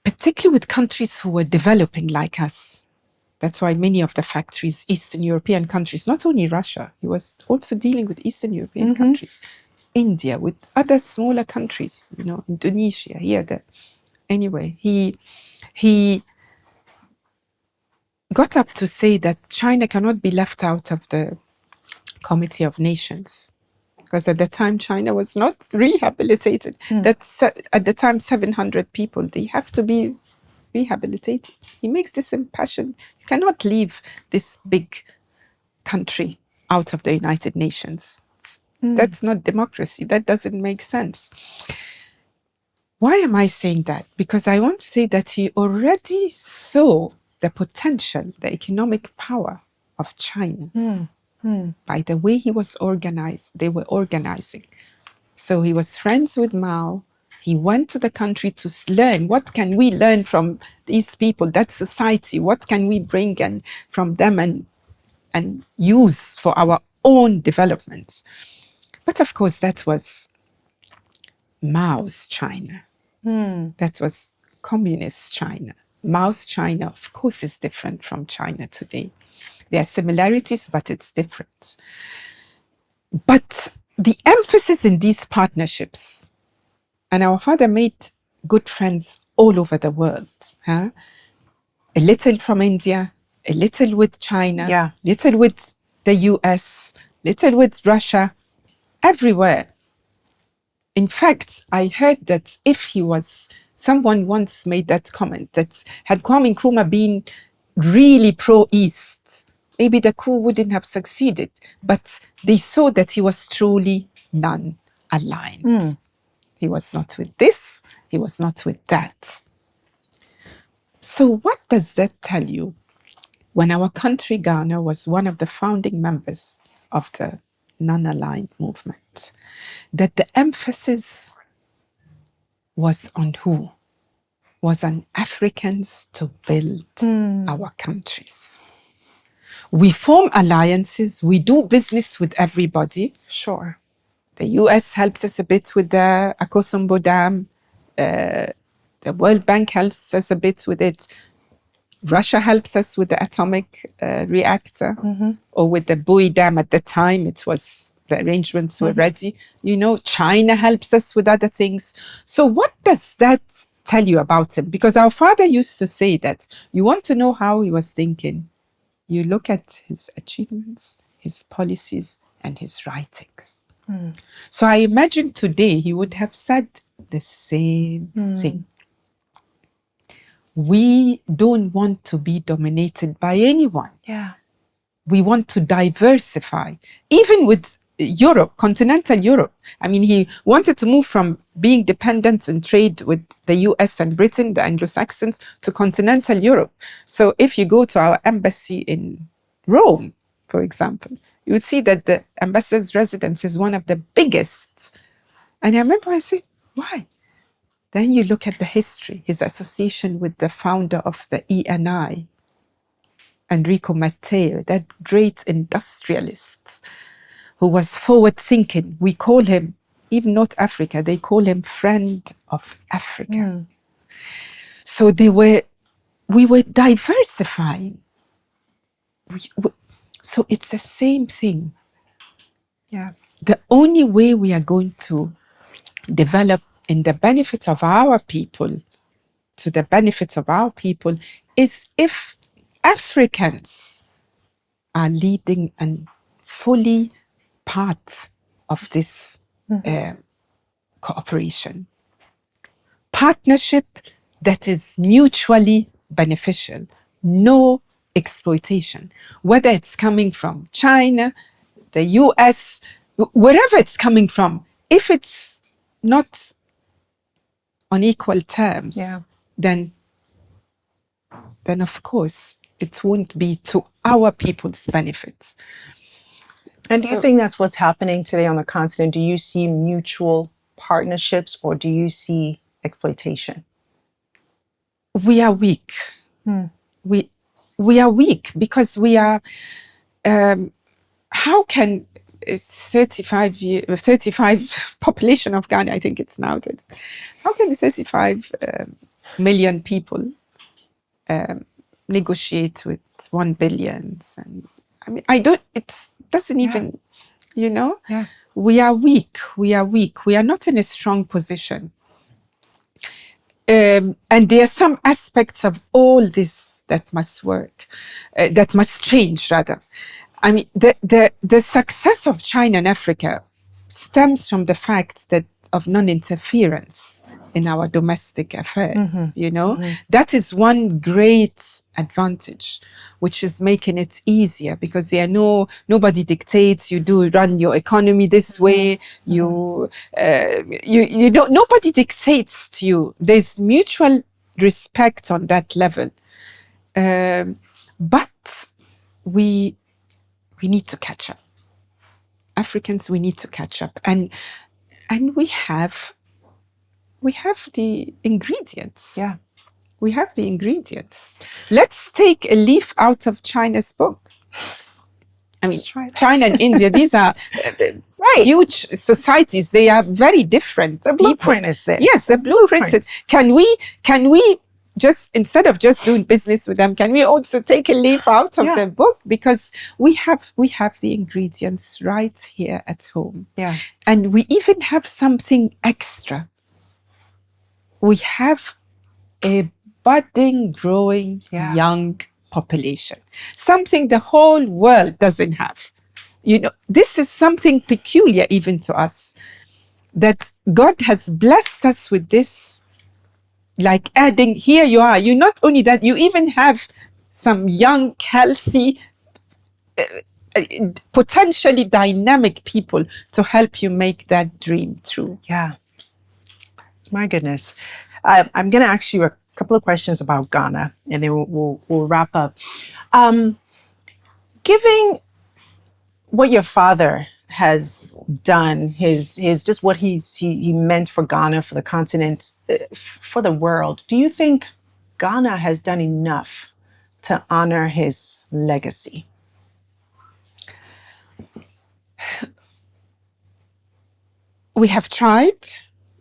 particularly with countries who were developing like us. That's why many of the factories, Eastern European countries, not only Russia, he was also dealing with Eastern European countries, India, with other smaller countries, Indonesia, here, there. Anyway, he got up to say that China cannot be left out of the Committee of Nations, because at the time China was not rehabilitated. That's at the time 700 people. They have to be rehabilitated. He makes this impassioned. You cannot leave this big country out of the United Nations. That's not democracy. That doesn't make sense. Why am I saying that? Because I want to say that he already saw the potential, the economic power of China. By the way he was organized, they were organizing. So he was friends with Mao. He went to the country to learn, what can we learn from these people, that society? What can we bring from them and use for our own development? But of course, that was Mao's China. That was communist China. Mao's China, of course, is different from China today. There are similarities, but it's different. But the emphasis in these partnerships, and our father made good friends all over the world. A little from India, a little with China, little with the US, little with Russia, everywhere. In fact, I heard that someone once made that comment, that had Kwame Nkrumah been really pro-East, maybe the coup wouldn't have succeeded, but they saw that he was truly non-aligned. He was not with this, he was not with that. So what does that tell you? When our country, Ghana, was one of the founding members of the non-aligned movement, that the emphasis was on who? Was on Africans to build our countries. We form alliances, we do business with everybody. Sure. The US helps us a bit with the Akosombo Dam. The World Bank helps us a bit with it. Russia helps us with the atomic reactor, or with the Bui Dam at the time. The arrangements were ready. China helps us with other things. So what does that tell you about him? Because our father used to say that you want to know how he was thinking, you look at his achievements, his policies, and his writings. So I imagine today he would have said the same thing. We don't want to be dominated by anyone. We want to diversify. Even with Europe, continental Europe. I mean, he wanted to move from being dependent on trade with the US and Britain, the Anglo-Saxons, to continental Europe. So if you go to our embassy in Rome, for example, you would see that the ambassador's residence is one of the biggest. And I remember I said, why? Then you look at the history, his association with the founder of the ENI, Enrico Matteo, that great industrialist who was forward-thinking. We call him, even North Africa, they call him friend of Africa. So we were diversifying. So it's the same thing. The only way we are going to develop in the benefit of our people, to the benefit of our people, is if Africans are leading and fully part of this cooperation. Partnership that is mutually beneficial. No exploitation. Whether it's coming from China, the US, wherever it's coming from, if it's not on equal terms, then of course it won't be to our people's benefits. And do you think that's what's happening today on the continent? Do you see mutual partnerships, or do you see exploitation? We are weak. We are weak because we are. How can 35 population of Ghana? I think it's now that. How can 35 million people negotiate with 1 billion. And I mean, it doesn't even, you know, we are weak. We are not in a strong position. And there are some aspects of all this that must work, that must change rather. I mean, the success of China and Africa stems from the fact that of non-interference in our domestic affairs, you know. That is one great advantage, which is making it easier because nobody dictates. You do run your economy this way. You don't, nobody dictates to you. There's mutual respect on that level. But we need to catch up. Africans, we need to catch up. And we have the ingredients. Yeah. We have the ingredients. Let's take a leaf out of China's book. I mean, China and India, these are huge societies. They are very different. The blueprint is there. Yes, the blueprint is. Can we just, instead of just doing business with them, can we also take a leaf out of the book? Because we have the ingredients right here at home. Yeah. And we even have something extra. We have a budding, growing, young population. Something the whole world doesn't have. You know, this is something peculiar even to us, that God has blessed us with this. Like adding, here you are. You not only that, you even have some young, healthy, potentially dynamic people to help you make that dream true. Yeah. My goodness. I'm going to ask you a couple of questions about Ghana, and then we'll wrap up. Giving what your father has done, his just what he meant for Ghana, for the continent, for the world, do you think Ghana has done enough to honor his legacy? We have tried,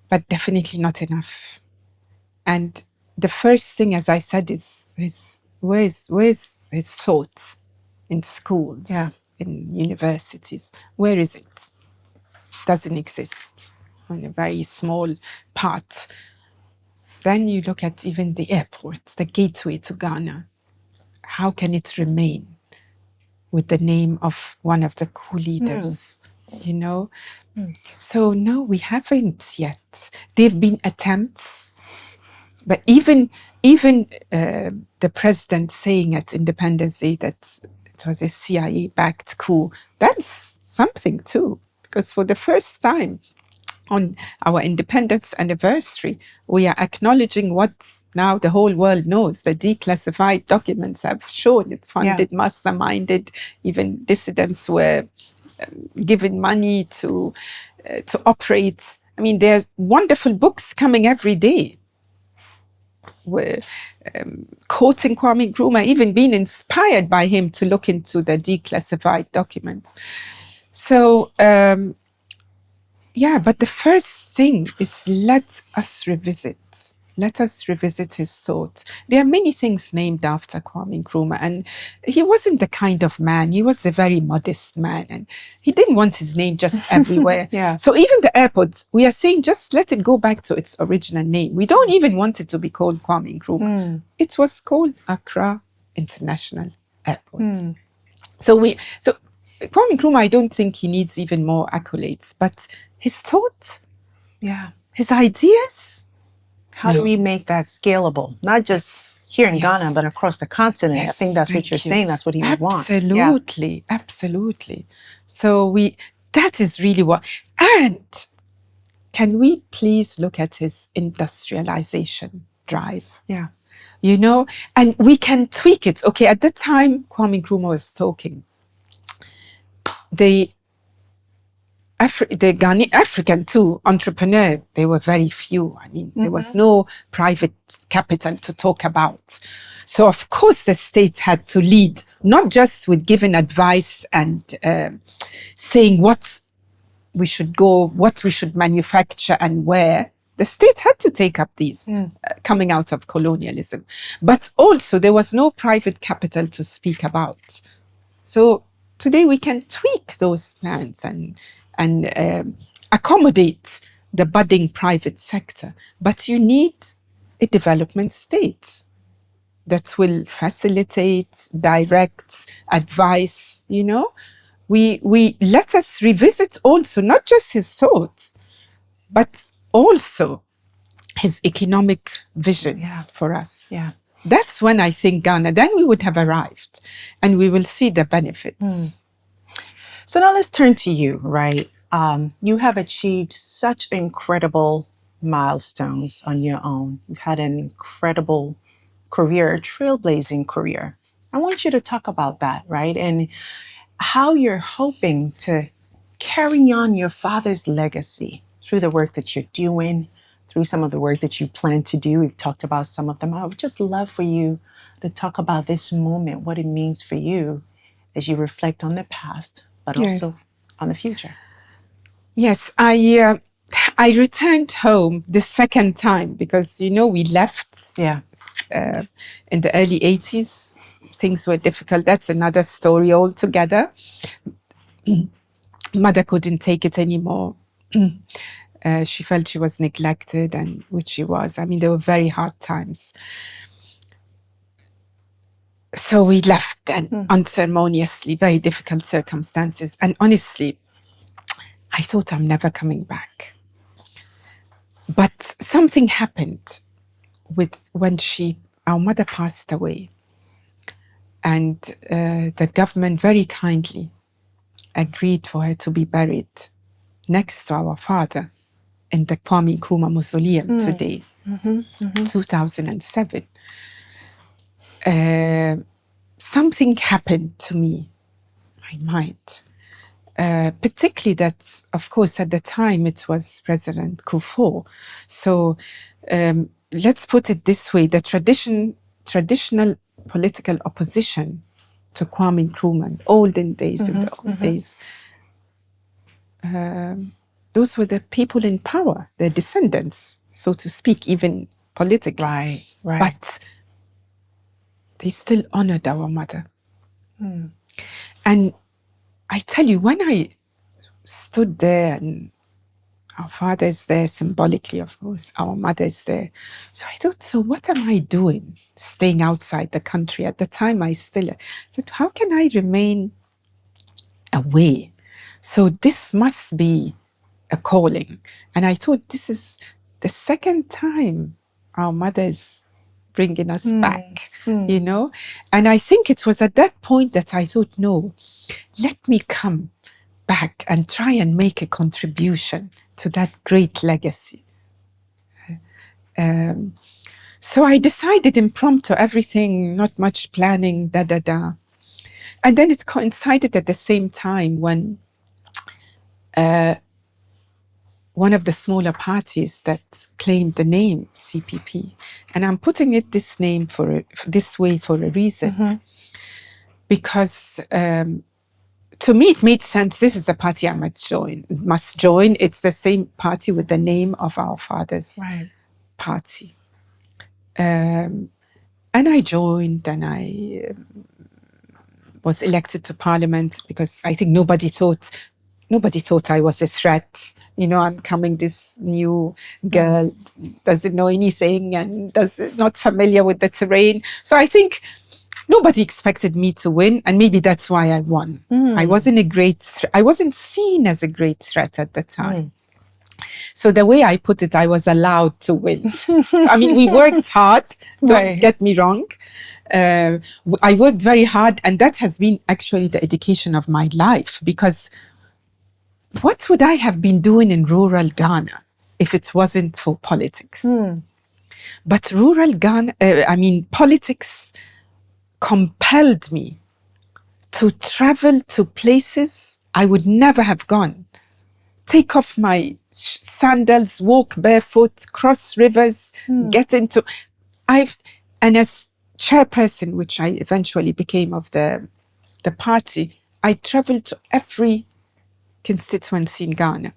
but definitely not enough. And the first thing, as I said, is where's his thoughts in schools, in universities? Where is it? Doesn't exist on a very small part. Then you look at even the airport, the gateway to Ghana. How can it remain with the name of one of the coup leaders? You know? So no, we haven't yet. There have been attempts, but even the president saying at Independence Day that it was a CIA-backed coup, that's something too. Because for the first time on our independence anniversary, we are acknowledging what now the whole world knows. The declassified documents have shown it funded, masterminded, even dissidents were given money to operate. I mean, there's wonderful books coming every day. We're quoting Kwame Nkrumah, even being inspired by him to look into the declassified documents. So, but the first thing is let us revisit his thoughts. There are many things named after Kwame Nkrumah, and he wasn't the kind of man. He was a very modest man, and he didn't want his name just everywhere. So even the airports, we are saying just let it go back to its original name. We don't even want it to be called Kwame Nkrumah. It was called Accra International Airport. So Kwame Nkrumah, I don't think he needs even more accolades, but his thoughts, his ideas. How do we make that scalable? Not just here in Ghana, but across the continent. I think that's what you're saying. That's what he would want. Absolutely. So that is really what. And can we please look at his industrialization drive? Yeah. You know, and we can tweak it. Okay, at the time Kwame Nkrumah was talking, the Ghanaian African too entrepreneur, they were very few. I mean, there was no private capital to talk about. So of course the state had to lead, not just with giving advice and saying what we should go, what we should manufacture and where, The state had to take up these coming out of colonialism. But also there was no private capital to speak about. So today we can tweak those plans and accommodate the budding private sector. But you need a development state that will facilitate, direct, advise, you know. We let us revisit also not just his thoughts, but also his economic vision for us. Yeah. That's when I think Ghana, then we would have arrived and we will see the benefits. So now let's turn to you, right? You have achieved such incredible milestones on your own. You've had an incredible career, a trailblazing career. I want you to talk about that, right? And how you're hoping to carry on your father's legacy through the work that you're doing, through some of the work that you plan to do. We've talked about some of them. I would just love for you to talk about this moment, what it means for you as you reflect on the past, but also on the future. Yes, I returned home the second time because, you know, we left in the early 80s. Things were difficult. That's another story altogether. Mother couldn't take it anymore. She felt she was neglected, and which she was. I mean, there were very hard times. So we left then unceremoniously, very difficult circumstances. And honestly, I thought I'm never coming back. But something happened when our mother passed away. And the government very kindly agreed for her to be buried next to our father in the Kwame Nkrumah Mausoleum today, 2007. Something happened to me, my mind. Particularly that, of course, at the time it was President coup. So let's put it this way, the traditional political opposition to Kwame Nkrumah, olden days, in the old days, those were the people in power, their descendants, so to speak, even politically. Right. But they still honored our mother. And I tell you, when I stood there and our father is there symbolically, of course, our mother is there. So I thought, so what am I doing staying outside the country? At the time I said, how can I remain away? So this must be a calling. And I thought, this is the second time our mother is bringing us back, you know? And I think it was at that point that I thought, no, let me come back and try and make a contribution to that great legacy. So I decided impromptu, everything, not much planning, And then it coincided at the same time when one of the smaller parties that claimed the name CPP, and I'm putting it this way for a reason, because to me it made sense. This is the party I must join. It's the same party with the name of our father's party. And I joined, and I was elected to parliament because I think nobody thought I was a threat. You know, I'm coming, this new girl, doesn't know anything and not familiar with the terrain. So I think nobody expected me to win, and maybe that's why I won. I wasn't seen as a great threat at the time. So the way I put it, I was allowed to win. I mean, we worked hard, don't get me wrong. I worked very hard, and that has been actually the education of my life, because what would I have been doing in rural Ghana if it wasn't for politics? But rural Ghana, politics compelled me to travel to places I would never have gone. Take off my sandals, walk barefoot, cross rivers, get into... And as chairperson, which I eventually became of the party, I traveled to every constituency in Ghana.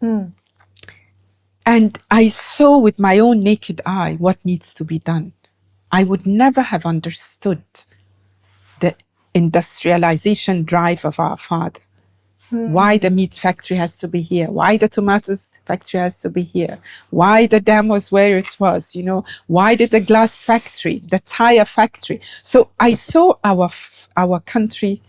And I saw with my own naked eye what needs to be done. I would never have understood the industrialization drive of our father. Why the meat factory has to be here, why the tomatoes factory has to be here, why the dam was where it was, why did the glass factory, the tire factory. So I saw our country,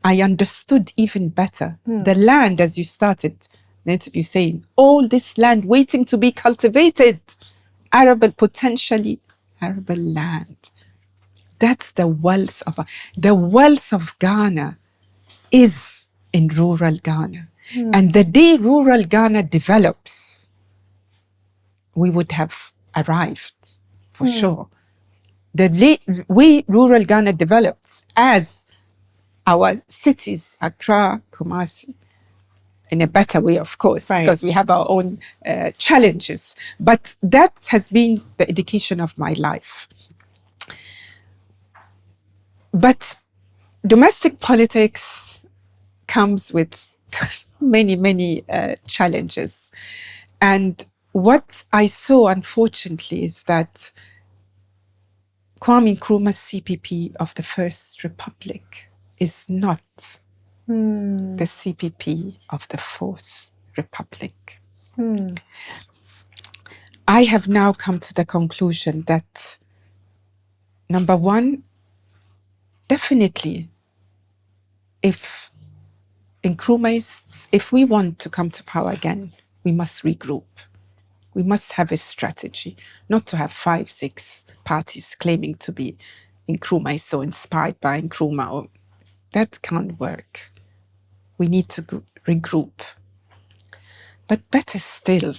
I understood even better. The land, as you started the interview saying, all this land waiting to be cultivated, potentially arable land. That's the wealth of Ghana is in rural Ghana. And the day rural Ghana develops, we would have arrived for sure. The way rural Ghana develops as our cities, Accra, Kumasi, in a better way, of course, because we have our own challenges. But that has been the education of my life. But domestic politics comes with many challenges. And what I saw, unfortunately, is that Kwame Nkrumah's CPP of the First Republic is not the CPP of the Fourth Republic. I have now come to the conclusion that, number one, definitely, if Nkrumahs, if we want to come to power again, we must regroup. We must have a strategy, not to have 5, 6 parties claiming to be Nkrumah is so inspired by Nkrumah. That can't work. We need to regroup. But better still,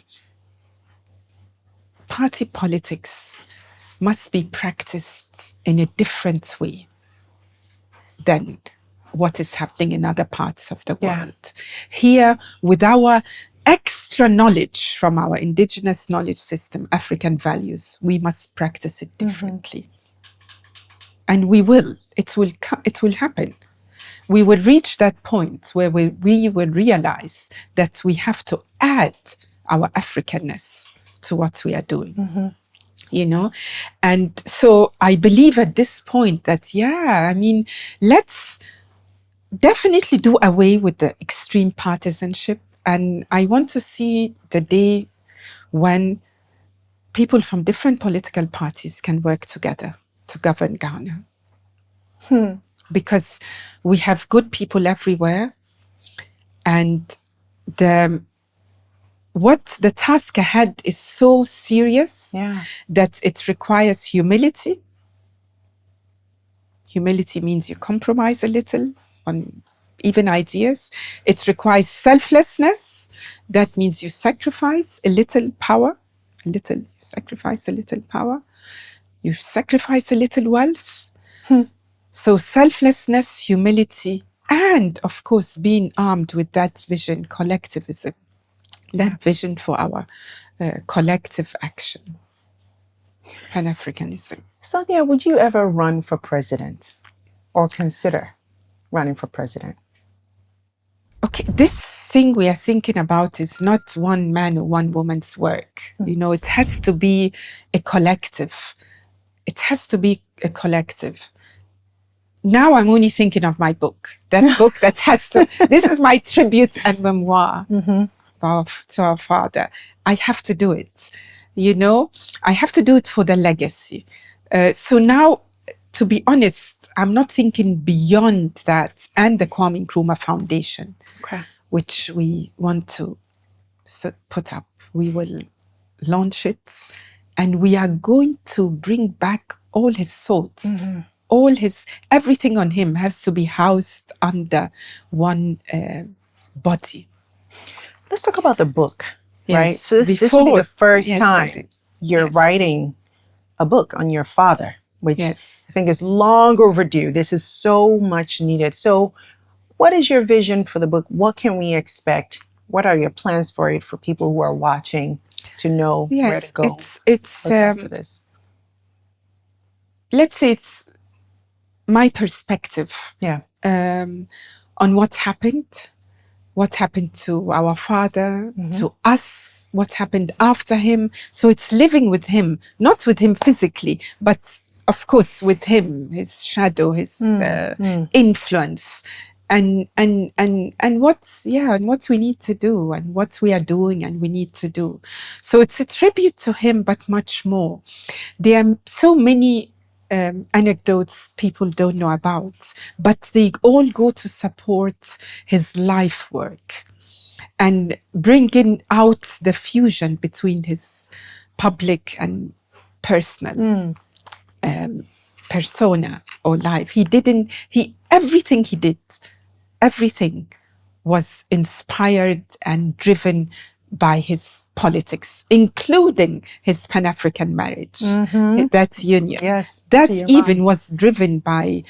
party politics must be practiced in a different way than what is happening in other parts of the world. Here, with our extra knowledge from our indigenous knowledge system, African values, we must practice it differently. And we will. It will happen. We will reach that point where we will realize that we have to add our Africanness to what we are doing. And so I believe at this point that, let's definitely do away with the extreme partisanship. And I want to see the day when people from different political parties can work together to govern Ghana. Because we have good people everywhere. And the task ahead is so serious that it requires humility. Humility means you compromise a little on even ideas. It requires selflessness. That means you sacrifice a little power. You sacrifice a little power. You sacrifice a little wealth. So selflessness, humility, and of course being armed with that vision, collectivism. That vision for our collective action, Pan-Africanism. Sonia, would you ever run for president or consider running for president? Okay, this thing we are thinking about is not one man or one woman's work. It has to be a collective. It has to be a collective. Now I'm only thinking of my book. That book that has to, this is my tribute and memoir. To our father. I have to do it. I have to do it for the legacy. So now, to be honest, I'm not thinking beyond that and the Kwame Nkrumah Foundation, which we want to put up. We will launch it, and we are going to bring back all his thoughts. Everything on him has to be housed under one body. Let's talk about the book, right? So this will be the first time you're writing a book on your father, which I think is long overdue. This is so much needed. So what is your vision for the book? What can we expect? What are your plans for it for people who are watching to know where to go? It's after this? Let's say it's my perspective on what happened. what happened to our father, to us, what happened after him. So it's living with him, not with him physically, but of course with him, his shadow, his influence, and what we need to do, and what we are doing and we need to do. So it's a tribute to him, but much more. There are so many anecdotes people don't know about, but they all go to support his life work and bringing out the fusion between his public and personal persona or life. Everything he did, everything was inspired and driven by his politics, including his Pan-African marriage, that union. Yes, that even was driven by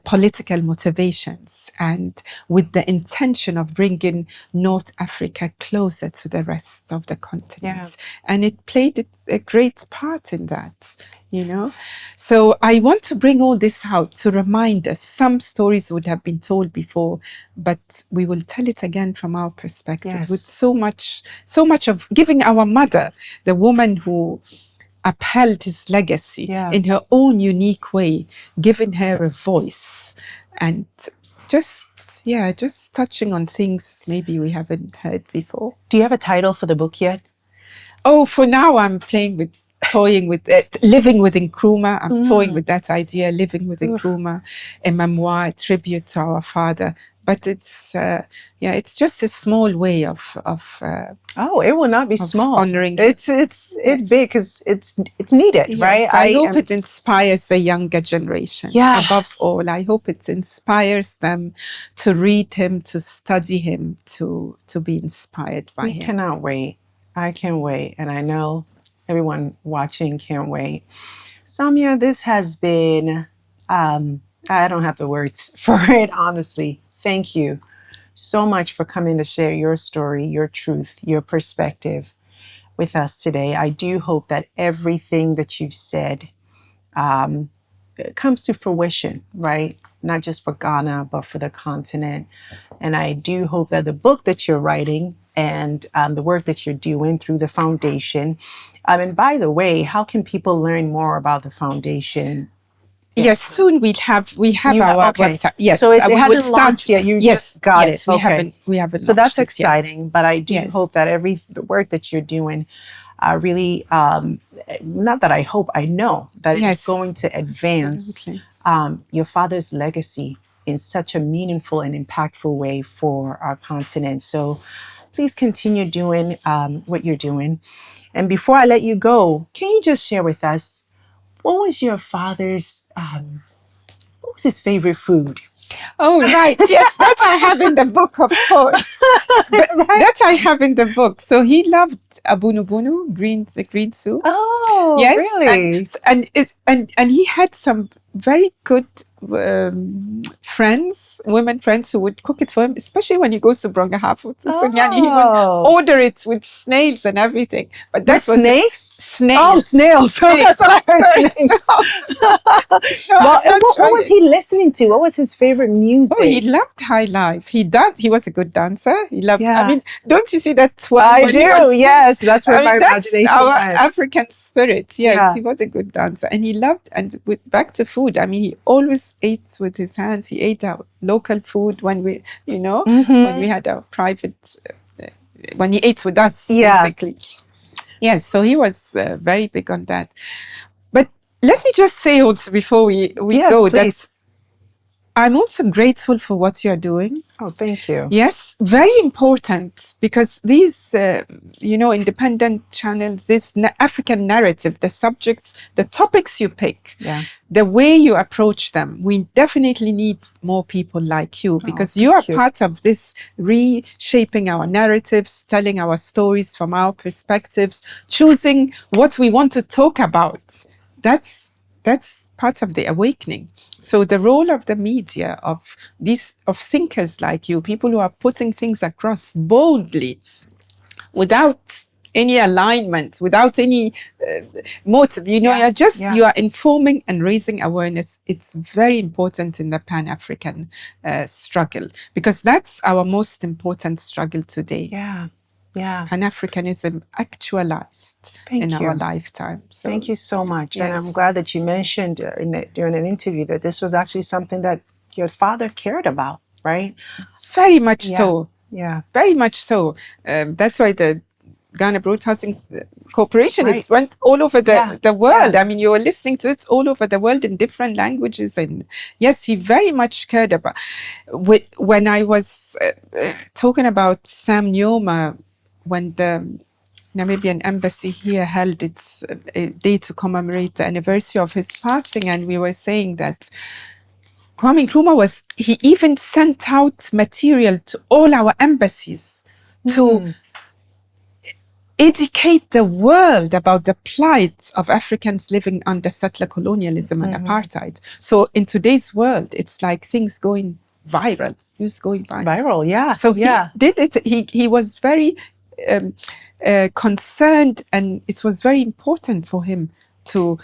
political motivations and with the intention of bringing North Africa closer to the rest of the continent. And it played a great part in that. So I want to bring all this out to remind us. Some stories would have been told before, but we will tell it again from our perspective, with so much of giving our mother, the woman who upheld his legacy in her own unique way, giving her a voice, and just touching on things maybe we haven't heard before. Do you have a title for the book yet? Oh, for now I'm toying with it, living with Nkrumah. I'm toying with that idea, living with Nkrumah, a memoir, a tribute to our father. But it's just a small way of it will not be small. Honoring it's big because it's needed, right? I hope it inspires the younger generation. Above all, I hope it inspires them to read him, to study him, to be inspired by him. I cannot wait. I can wait, and I know everyone watching can't wait. Samia, this has been, I don't have the words for it, honestly. Thank you so much for coming to share your story, your truth, your perspective with us today. I do hope that everything that you've said comes to fruition, right? Not just for Ghana, but for the continent. And I do hope that the book that you're writing and the work that you're doing through the foundation. And by the way, how can people learn more about the foundation? Yes, soon we have our website. Yes, so it hasn't launched yet. You just got it. We haven't. So that's exciting. But I do hope that the work that you're doing, really, not that I hope, I know that it's going to advance your father's legacy in such a meaningful and impactful way for our continent. So please continue doing what you're doing. And before I let you go, can you just share with us, what was your father's, what was his favorite food? Oh, right. Yes, that I have in the book, of course. That I have in the book. So he loved abunubunu, the green soup. Oh, yes, really? And he had some very good women friends who would cook it for him, especially when he goes to Brongahafu to Sunyani. He would order it with snails and everything. But that was snakes? Snails. Oh, snails. That's what I heard. Snakes. What was he listening to? What was his favorite music? Oh, he loved high life. He was a good dancer. He loved. I mean, don't you see that twirl? I do. Yes, that's where my imagination that's our went. African spirit. Yes, he was a good dancer, and he loved. And back to food. I mean, he always ate with his hands. He ate our local food when we, when we had our private, when he ate with us, basically. Yes, so he was very big on that. But let me just say also before we go that I'm also grateful for what you are doing. Oh, thank you. Yes, very important, because these, independent channels, this African narrative, the subjects, the topics you pick, the way you approach them, we definitely need more people like you, because you are part of this reshaping our narratives, telling our stories from our perspectives, choosing what we want to talk about. That's part of the awakening. So the role of the media, of thinkers like you, people who are putting things across boldly, without any alignment, without any motive. You know, you are informing and raising awareness. It's very important in the Pan-African struggle, because that's our most important struggle today. Pan-Africanism actualized in our lifetime. So, thank you so much. And I'm glad that you mentioned during an interview that this was actually something that your father cared about, right? Very much so. Yeah, very much so. That's why the Ghana Broadcasting Corporation, it went all over the world. I mean, you were listening to it all over the world in different languages. And yes, he very much cared about. When I was talking about Sam Nkrumah, when the Namibian embassy here held its day to commemorate the anniversary of his passing, and we were saying that Kwame Nkrumah he even sent out material to all our embassies to educate the world about the plight of Africans living under settler colonialism and apartheid. So in today's world, it's like things going viral. News going viral. So he did it. He was very concerned, and it was very important for him to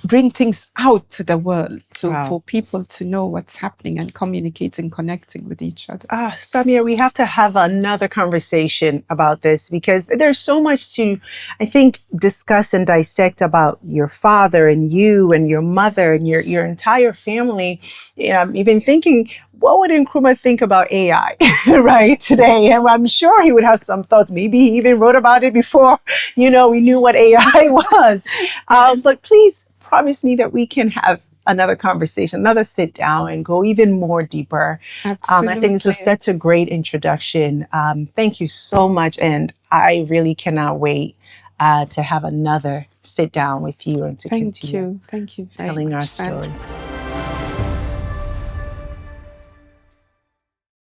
bring things out to the world, for people to know what's happening and communicating, connecting with each other. Samia, we have to have another conversation about this, because there's so much to, I think, discuss and dissect about your father and you and your mother and your entire family. You know, I'm even thinking, what would Nkrumah think about AI, right, today? And I'm sure he would have some thoughts. Maybe he even wrote about it before, we knew what AI was. But please promise me that we can have another conversation, another sit down, and go even more deeper. Absolutely. I think this was such a great introduction. Thank you so much. And I really cannot wait to have another sit down with you and to continue Thank you very telling much, our Sandra. story.